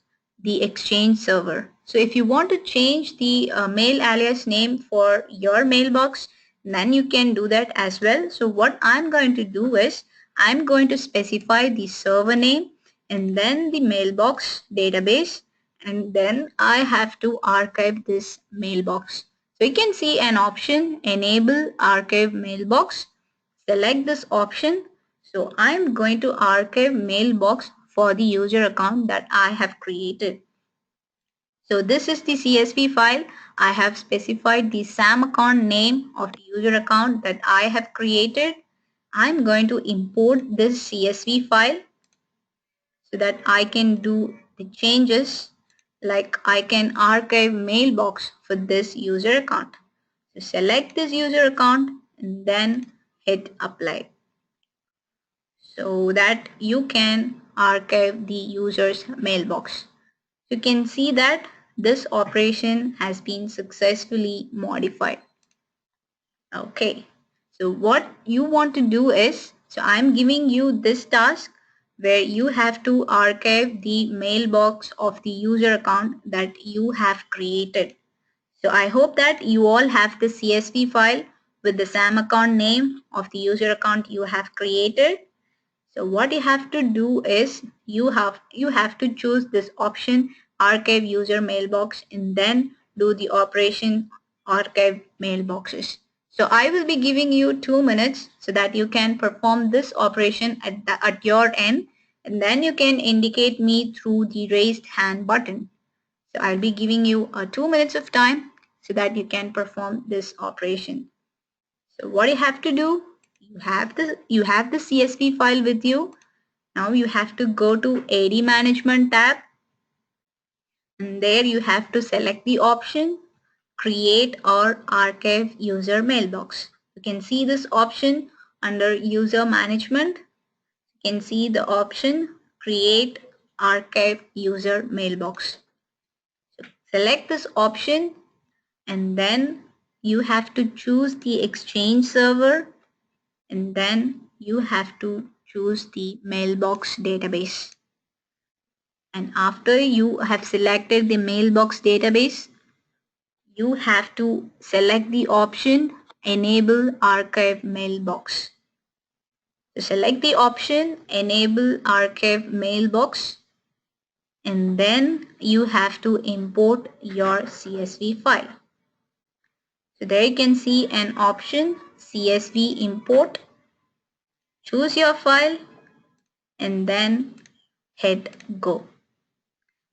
the Exchange server. So if you want to change the mail alias name for your mailbox, then you can do that as well. So what I'm going to do is I'm going to specify the server name and then the mailbox database, and then I have to archive this mailbox. So you can see an option enable archive mailbox. Select this option. So I'm going to archive mailbox for the user account that I have created. So this is the CSV file. I have specified the SAM account name of the user account that I have created. I'm going to import this CSV file so that I can do the changes, like I can archive mailbox for this user account. So select this user account and then hit apply so that you can archive the user's mailbox. You can see that this operation has been successfully modified. Okay, so what you want to do is, so I'm giving you this task where you have to archive the mailbox of the user account that you have created. So I hope that you all have the CSV file with the SAM account name of the user account you have created. So what you have to do is you have to choose this option archive user mailbox and then do the operation archive mailboxes. So I will be giving you 2 minutes so that you can perform this operation at your end, and then you can indicate me through the raised hand button. So I'll be giving you 2 minutes of time so that you can perform this operation. So what you have to do, you have the CSV file with you. Now you have to go to AD Management tab, and there you have to select the option create or archive user mailbox. You can see this option under user management. You can see the option create archive user mailbox. So select this option and then you have to choose the Exchange server, and then you have to choose the mailbox database. And after you have selected the mailbox database, you have to select the option enable archive mailbox. So select the option enable archive mailbox, and then you have to import your CSV file. So there you can see an option CSV import. Choose your file and then hit go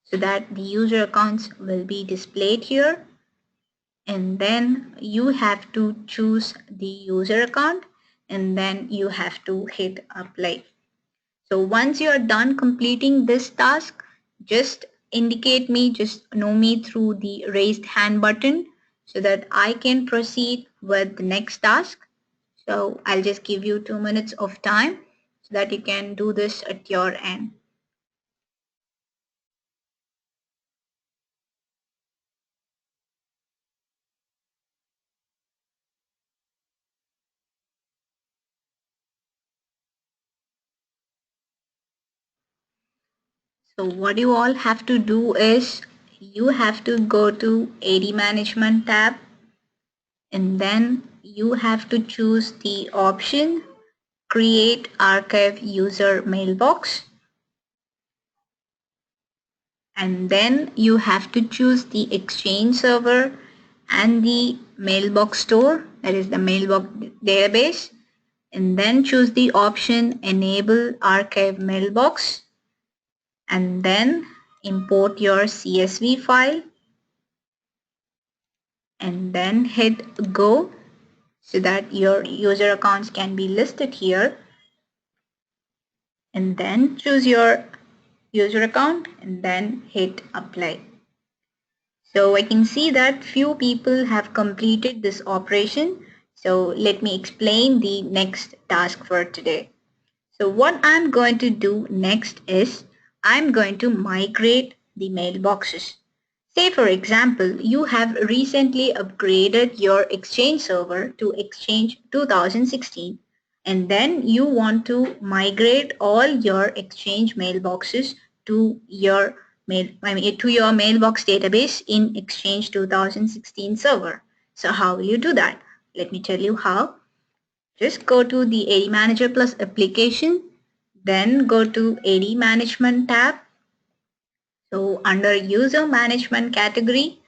so that the user accounts will be displayed here, and then you have to choose the user account and then you have to hit apply. So once you are done completing this task, just just know me through the raised hand button so that I can proceed with the next task. So I'll just give you 2 minutes of time so that you can do this at your end. So what you all have to do is you have to go to AD Management tab, and then you have to choose the option Create Archive User Mailbox, and then you have to choose the Exchange server and the mailbox store, that is the mailbox database, and then choose the option Enable Archive Mailbox, and then import your CSV file, and then hit Go so that your user accounts can be listed here, and then choose your user account and then hit Apply. So I can see that few people have completed this operation. So let me explain the next task for today. So what I'm going to do next is I'm going to migrate the mailboxes. Say for example, you have recently upgraded your Exchange server to Exchange 2016, and then you want to migrate all your Exchange mailboxes to your to your mailbox database in Exchange 2016 server. So how will you do that? Let me tell you how. Just go to the ADManager Plus application, then go to AD Management tab. So under User Management category,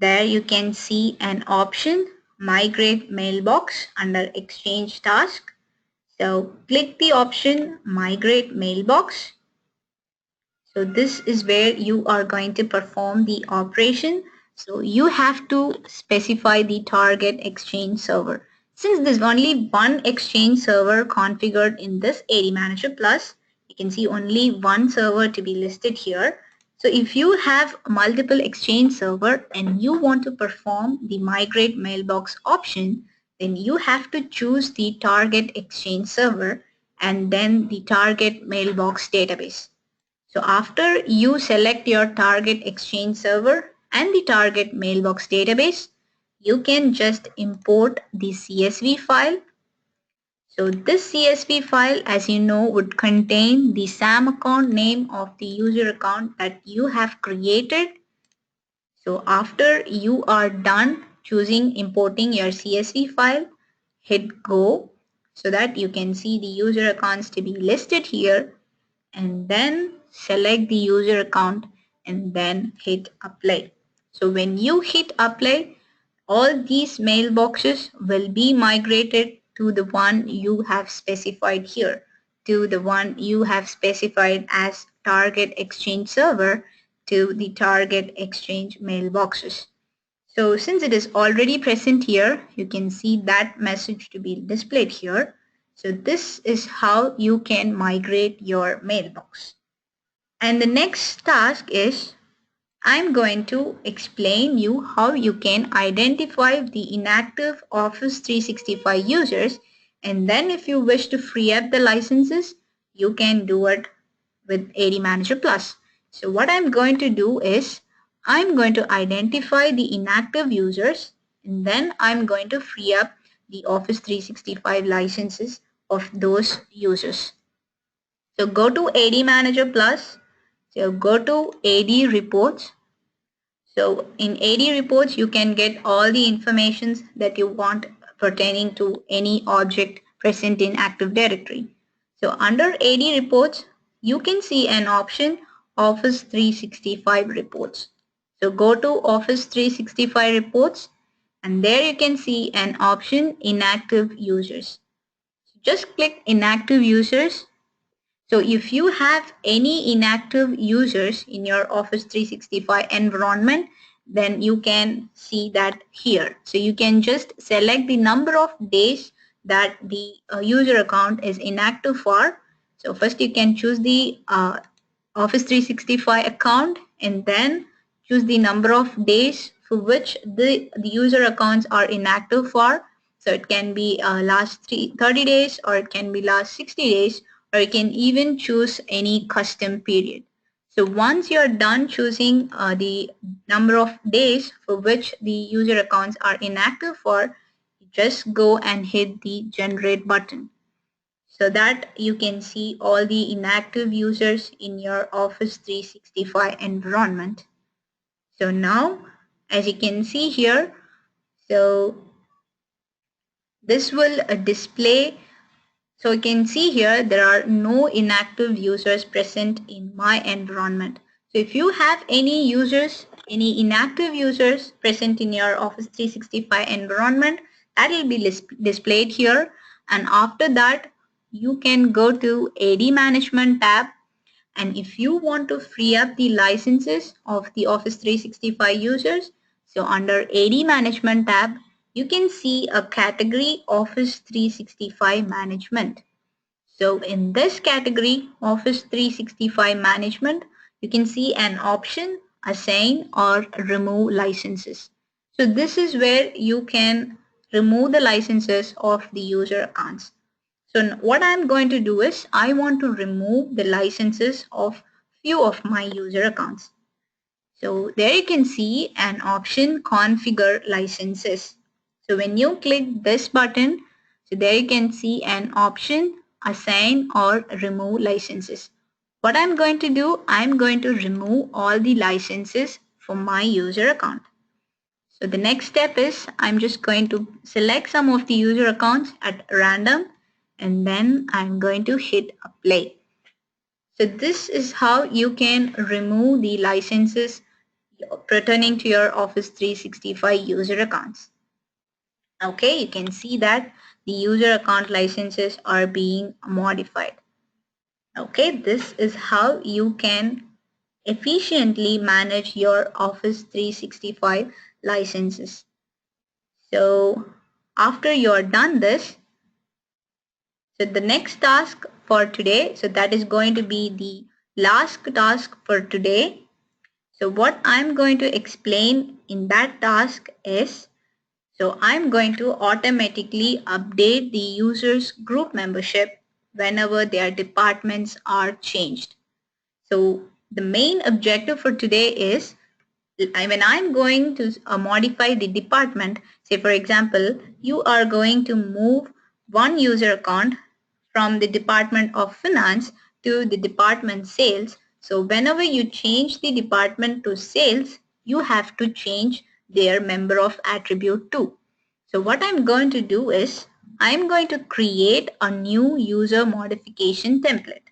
there you can see an option Migrate Mailbox under Exchange Task. So click the option Migrate Mailbox. So this is where you are going to perform the operation. So you have to specify the target Exchange server. Since there's only one Exchange server configured in this ADManager Plus, you can see only one server to be listed here. So if you have multiple Exchange server and you want to perform the migrate mailbox option, then you have to choose the target Exchange server and then the target mailbox database. So after you select your target Exchange server and the target mailbox database, you can just import the CSV file. So this CSV file, as you know, would contain the SAM account name of the user account that you have created. So after you are done choosing importing your CSV file, hit go so that you can see the user accounts to be listed here, and then select the user account and then hit apply. So when you hit apply, all these mailboxes will be migrated to the one you have specified here, to the one you have specified as target Exchange server, to the target Exchange mailboxes. So since it is already present here, you can see that message to be displayed here. So this is how you can migrate your mailbox. And the next task is I'm going to explain you how you can identify the inactive Office 365 users, and then if you wish to free up the licenses, you can do it with ADManager Plus. So what I'm going to do is I'm going to identify the inactive users, and then I'm going to free up the Office 365 licenses of those users. So go to ADManager Plus. So go to AD Reports. So in AD Reports, you can get all the informations that you want pertaining to any object present in Active Directory. So under AD Reports, you can see an option Office 365 Reports. So go to Office 365 Reports, and there you can see an option Inactive Users. Just click Inactive Users. So if you have any inactive users in your Office 365 environment, then you can see that here. So you can just select the number of days that the user account is inactive for. So first you can choose the Office 365 account, and then choose the number of days for which the user accounts are inactive for. So it can be last 30 days, or it can be last 60 days, or you can even choose any custom period. So once you're done choosing the number of days for which the user accounts are inactive for, just go and hit the generate button. so that you can see all the inactive users in your Office 365 environment. So now, as you can see here, so this will display. So you can see here there are no inactive users present in my environment. So if you have any users, any inactive users present in your Office 365 environment, that will be displayed here. And after that, you can go to AD Management tab. And if you want to free up the licenses of the Office 365 users, so under AD Management tab, you can see a category Office 365 Management. So in this category, Office 365 Management, you can see an option assign or remove licenses. So this is where you can remove the licenses of the user accounts. So what I'm going to do is I want to remove the licenses of few of my user accounts. So there you can see an option configure licenses. So when you click this button, so there you can see an option assign or remove licenses. What I'm going to do, I'm going to remove all the licenses from my user account. So the next step is I'm just going to select some of the user accounts at random and then I'm going to hit apply. So this is how you can remove the licenses pertaining to your Office 365 user accounts. Okay, you can see that the user account licenses are being modified. Okay, this is how you can efficiently manage your Office 365 licenses. So after you're done this, so the next task for today, so that is going to be the last task for today. So what I'm going to explain in that task is, so I'm going to automatically update the user's group membership whenever their departments are changed. So the main objective for today is when I'm going to modify the department, say for example, you are going to move one user account from the Department of Finance to the Department Sales. So whenever you change the department to Sales, you have to change their member of attribute too. So what I'm going to do is I'm going to create a new user modification template.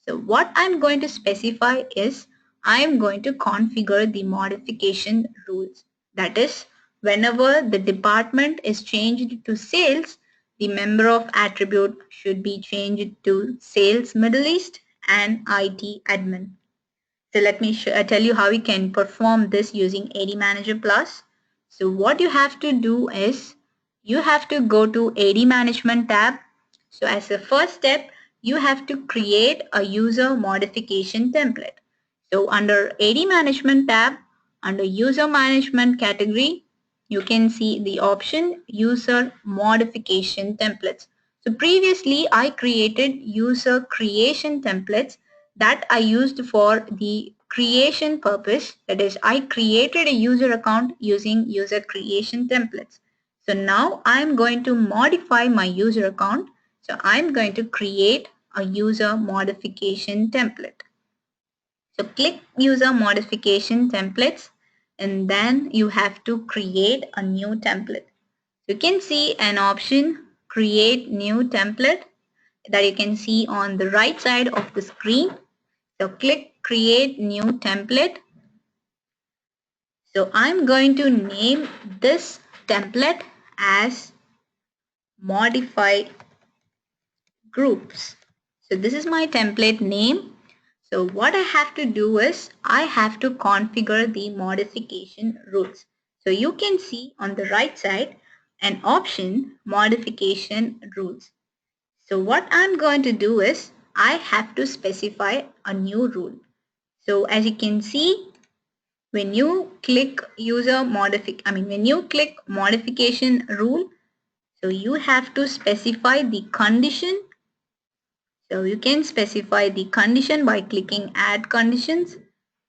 So what I'm going to specify is I'm going to configure the modification rules. That is, whenever the department is changed to sales, the member of attribute should be changed to sales Middle East and IT admin. So let me tell you how we can perform this using ADManager Plus. So what you have to do is you have to go to AD Management tab. So as the first step, you have to create a user modification template. So under AD Management tab, under User Management category, you can see the option User Modification Templates. So previously I created user creation templates that I used for the creation purpose. That is, I created a user account using user creation templates. So now I'm going to modify my user account. So I'm going to create a user modification template. So click user modification templates and then you have to create a new template. You can see an option create new template that you can see on the right side of the screen. So click create new template. So I'm going to name this template as modify groups. So this is my template name. So what I have to do is I have to configure the modification rules. So you can see on the right side an option modification rules. So what I'm going to do is I have to specify a new rule. So as you can see, when you click when you click modification rule, so you have to specify the condition. So you can specify the condition by clicking add conditions.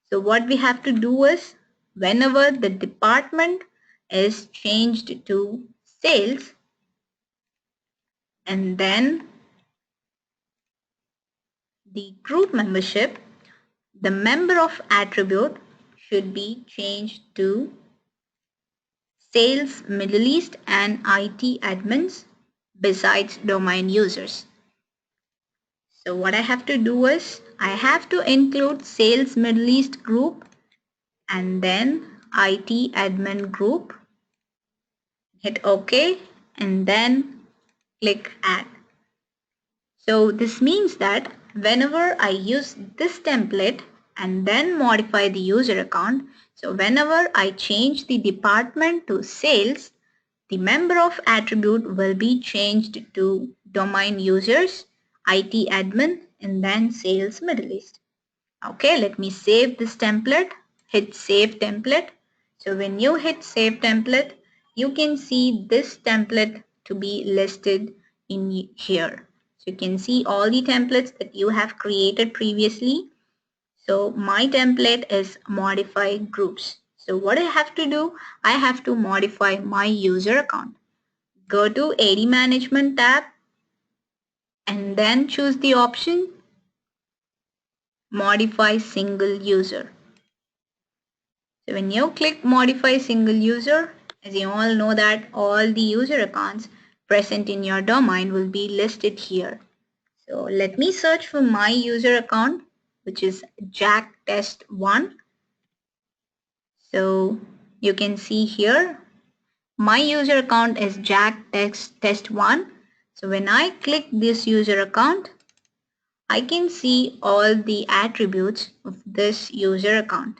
So what we have to do is whenever the department is changed to sales, and then the group membership, the member of attribute should be changed to sales Middle East and IT admins besides domain users. So what I have to do is I have to include sales Middle East group and then IT admin group. Hit OK and then click add. So this means that whenever I use this template and then modify the user account, so whenever I change the department to sales, the member of attribute will be changed to domain users, IT admin, and then sales Middle East. Okay, let me save this template. Hit save template. So when you hit save template, you can see this template to be listed in here. So you can see all the templates that you have created previously. So my template is modify groups. So what I have to do, I have to modify my user account. Go to AD Management tab and then choose the option modify single user. So when you click modify single user, as you all know that all the user accounts present in your domain will be listed here. So let me search for my user account, which is Jack Test 1. So you can see here, my user account is Jack Test 1. So when I click this user account, I can see all the attributes of this user account.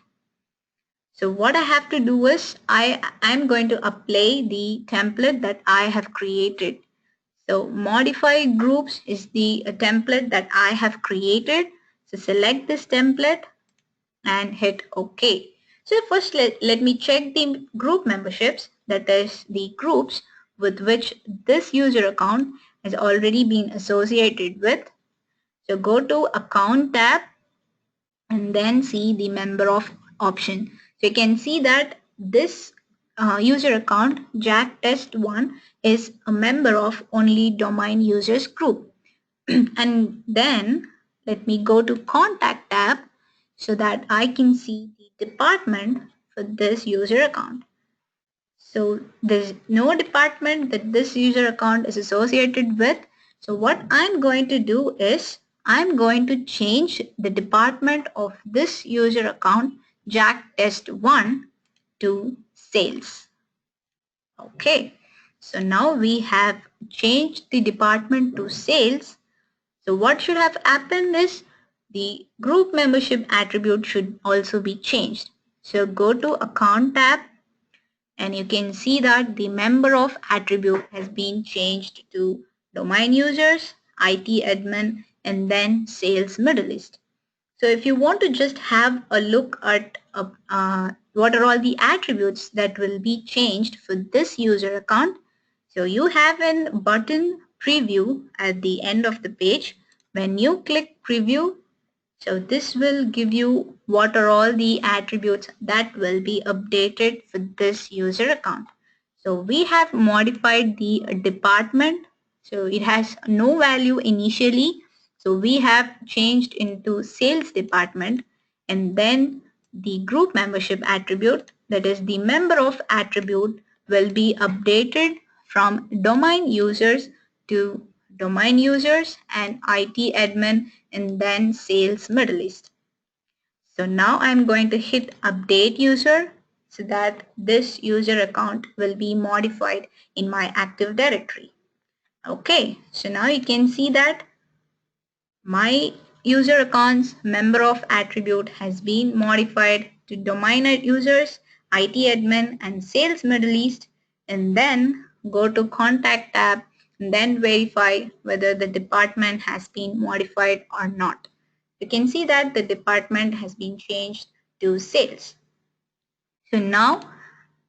So what I have to do is I'm going to apply the template that I have created. So modify groups is the template that I have created. So select this template and hit OK. So first let me check the group memberships, that is the groups with which this user account has already been associated with. So go to account tab and then see the member of option. So you can see that this user account Jack Test 1 is a member of only domain users group. And then let me go to contact tab so that I can see the department for this user account. So there's no department that this user account is associated with. So what I'm going to do is I'm going to change the department of this user account Jack Test 1 to sales. Okay, so now we have changed the department to sales. So what should have happened is the group membership attribute should also be changed. So go to account tab and you can see that the member of attribute has been changed to domain users, IT admin, and then sales Middle East. So if you want to just have a look at what are all the attributes that will be changed for this user account, so you have a button preview at the end of the page. When you click preview, so this will give you what are all the attributes that will be updated for this user account. So we have modified the department. So it has no value initially. So we have changed into sales department, and then the group membership attribute, that is the member of attribute, will be updated from domain users to domain users and IT admin and then sales Middle East. So now I'm going to hit update user so that this user account will be modified in my Active Directory. Okay, so now you can see that my user account's member of attribute has been modified to domain users, IT admin, and sales Middle East, and then go to contact tab and then verify whether the department has been modified or not. You can see that the department has been changed to sales. So now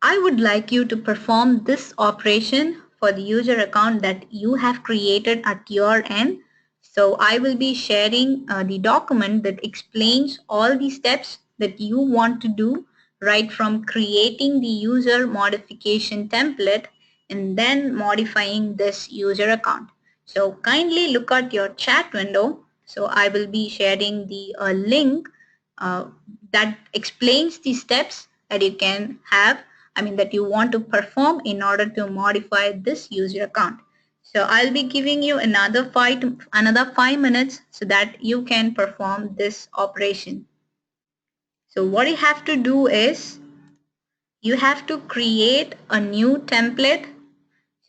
I would like you to perform this operation for the user account that you have created at your end. So I will be sharing the document that explains all the steps that you want to do, right from creating the user modification template and then modifying this user account. So kindly look at your chat window So I will be sharing the link uh, that explains the steps that you can have, that you want to perform in order to modify this user account. So I'll be giving you another 5 minutes so that you can perform this operation. So what you have to do is you have to create a new template.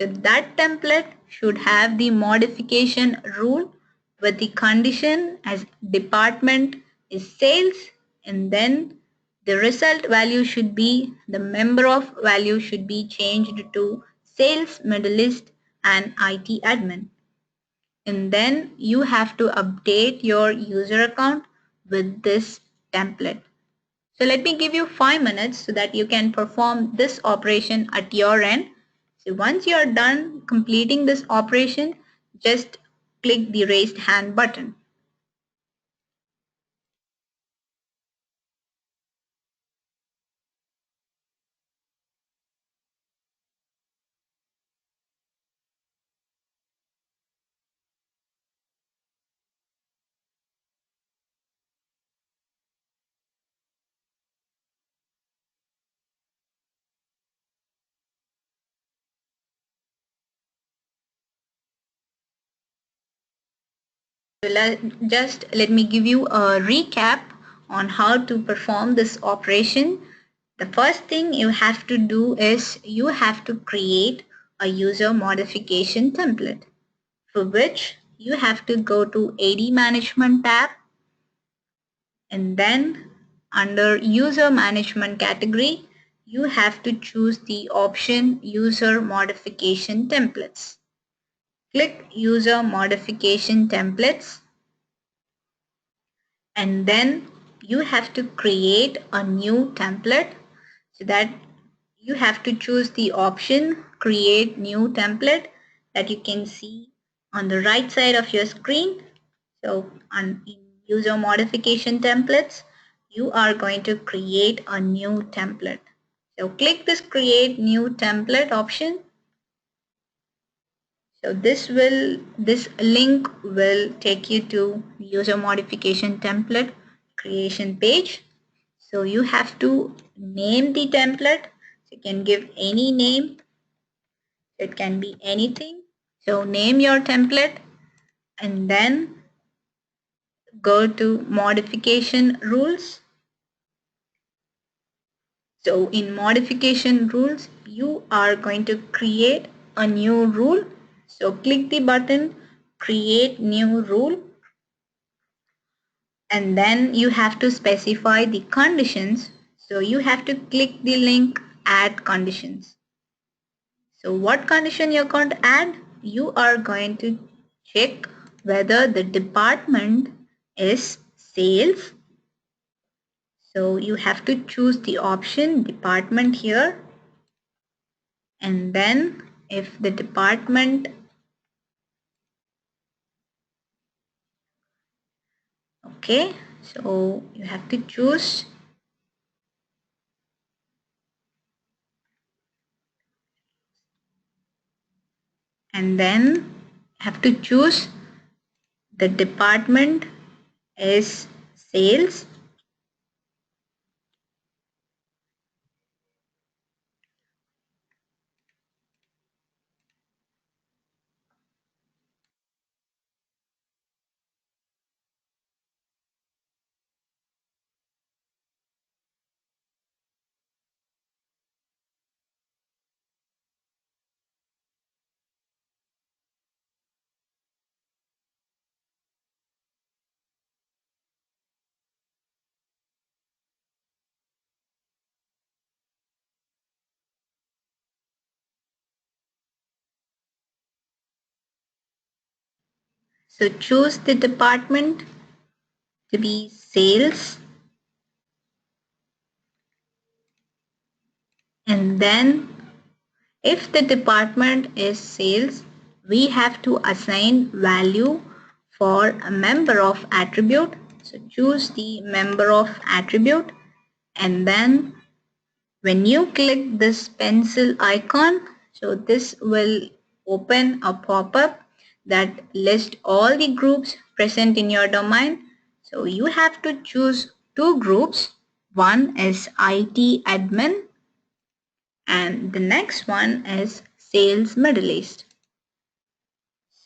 So that template should have the modification rule with the condition as department is sales, and then the result value should be, the member of value should be changed to sales medalist and IT admin. And then you have to update your user account with this template. So let me give you 5 minutes so that you can perform this operation at your end. So once you are done completing this operation, just click the raised hand button. So just let me give you a recap on how to perform this operation. The first thing you have to do is you have to create a user modification template, for which you have to go to AD Management tab, and then under user management category, you have to choose the option user modification templates. Click user modification templates, and then you have to create a new template. So that you have to choose the option create new template that you can see on the right side of your screen. So in user modification templates, you are going to create a new template. So click this create new template option. So this link will take you to user modification template creation page. So you have to name the template. So you can give any name. It can be anything. So name your template and then go to modification rules. So in modification rules, you are going to create a new rule. So click the button create new rule, and then you have to specify the conditions. So you have to click the link add conditions. So what condition you're going to add? You are going to check whether the department is sales. So you have to choose the option department here, and then if the department, okay, so you have to choose, and then have to choose the department is sales. So choose the department to be sales, and then if the department is sales, we have to assign value for a member of attribute. So choose the member of attribute, and then when you click this pencil icon, so this will open a pop-up that list all the groups present in your domain. So you have to choose two groups. One is IT admin and the next one is sales Middle East.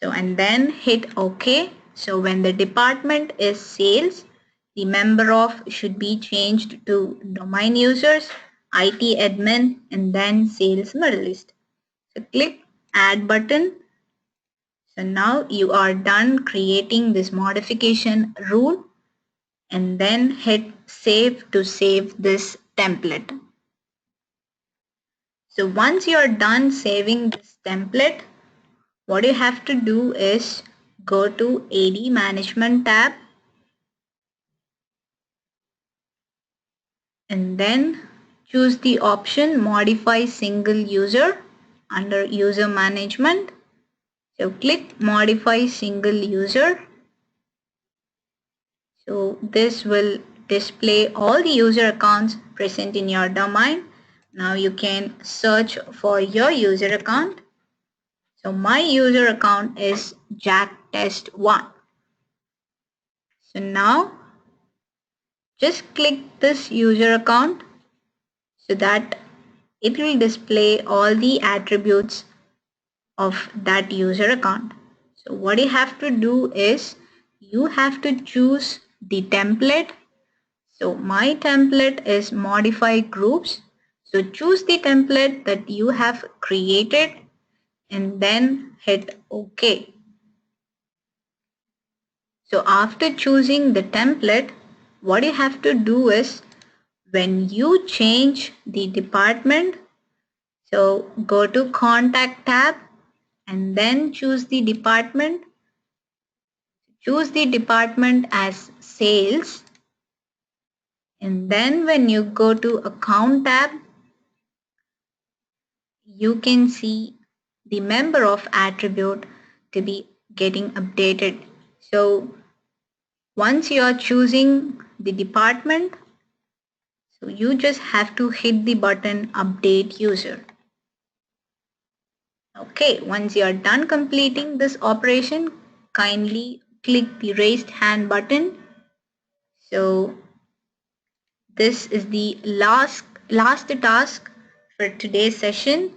So and then hit OK. So when the department is sales, the member of should be changed to domain users, IT admin and then sales Middle East. So click add button. So now you are done creating this modification rule and then hit save to save this template. So once you are done saving this template, what you have to do is go to AD Management tab and then choose the option Modify Single User under User Management. So click Modify Single User. So this will display all the user accounts present in your domain. Now you can search for your user account. So my user account is jacktest1. So now just click this user account so that it will display all the attributes of that user account. So what you have to do is you have to choose the template. So my template is modify groups. So choose the template that you have created and then hit OK. So after choosing the template, what you have to do is when you change the department, so go to Contact tab and then choose the department. Choose the department as Sales. And then when you go to Account tab, you can see the member of attribute to be getting updated. So once you are choosing the department, so you just have to hit the button Update User. Okay, once you are done completing this operation, kindly click the raised hand button. So this is the last task for today's session.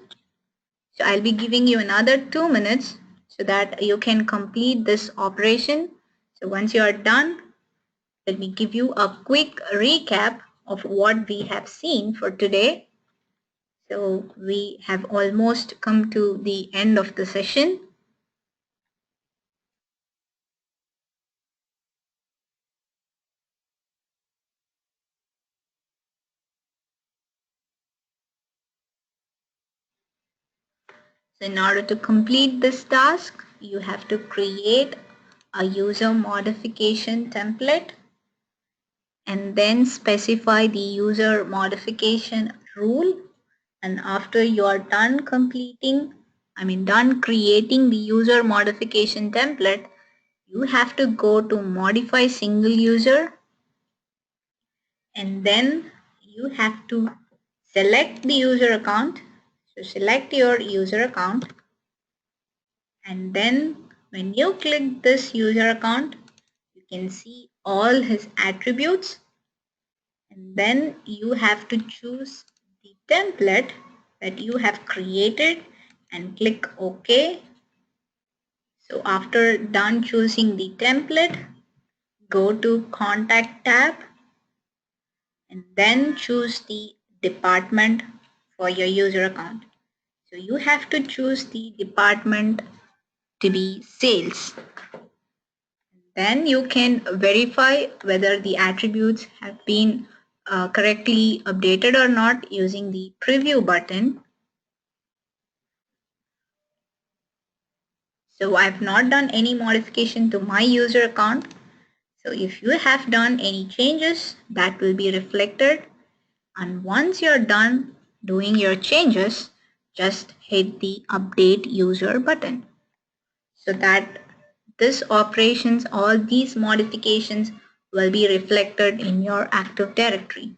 So I'll be giving you another 2 minutes so that you can complete this operation. So once you are done, let me give you a quick recap of what we have seen for today. So we have almost come to the end of the session. So in order to complete this task, you have to create a user modification template and then specify the user modification rule. And after you are done creating the user modification template, you have to go to modify single user and then you have to select the user account. So select your user account and then when you click this user account, you can see all his attributes and then you have to choose the template that you have created and click OK. So after done choosing the template, go to Contact tab and then choose the department for your user account. So you have to choose the department to be sales. Then you can verify whether the attributes have been correctly updated or not using the preview button. So I've not done any modification to my user account. So if you have done any changes, that will be reflected. And once you're done doing your changes, just hit the update user button so that this operations, all these modifications will be reflected in your Active Directory.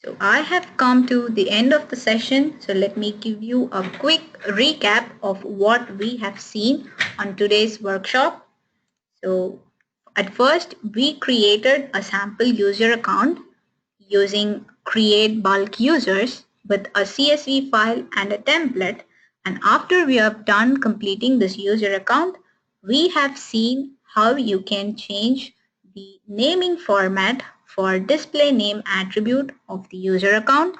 So I have come to the end of the session. So let me give you a quick recap of what we have seen on today's workshop. So at first we created a sample user account using create bulk users with a CSV file and a template. And after we have done completing this user account, we have seen how you can change the naming format for display name attribute of the user account.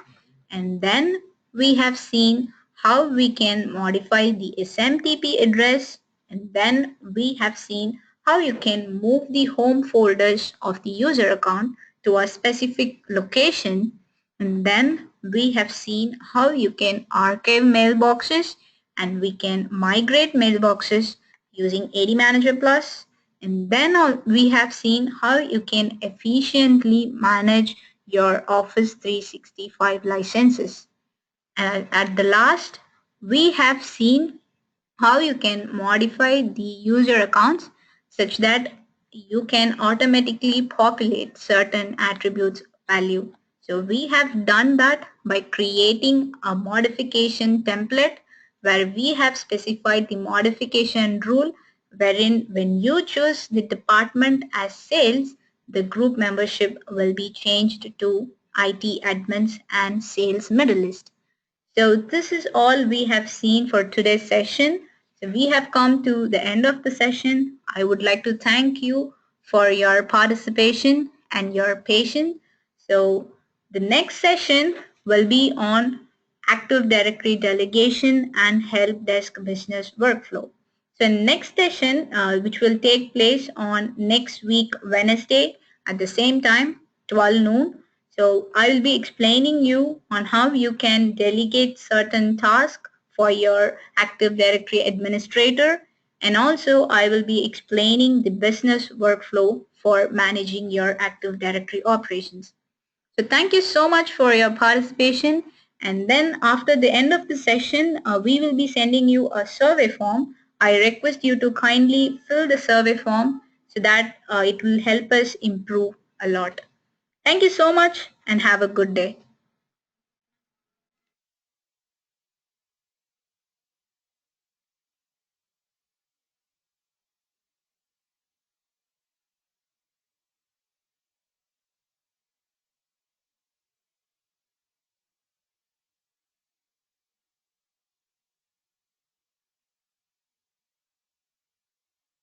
And then we have seen how we can modify the SMTP address. And then we have seen how you can move the home folders of the user account to a specific location. And then we have seen how you can archive mailboxes and we can migrate mailboxes using ADManager Plus. And then we have seen how you can efficiently manage your Office 365 licenses. And at the last, we have seen how you can modify the user accounts such that you can automatically populate certain attributes value. So we have done that by creating a modification template where we have specified the modification rule wherein when you choose the department as sales, the group membership will be changed to IT admins and sales middle list. So this is all we have seen for today's session. So we have come to the end of the session. I would like to thank you for your participation and your patience. So the next session will be on Active Directory delegation and help desk business workflow. So next session, which will take place on next week, Wednesday at the same time, 12 noon. So I will be explaining you on how you can delegate certain tasks for your Active Directory administrator. And also I will be explaining the business workflow for managing your Active Directory operations. So thank you so much for your participation. And then after the end of the session, we will be sending you a survey form. I request you to kindly fill the survey form so that it will help us improve a lot. Thank you so much and have a good day.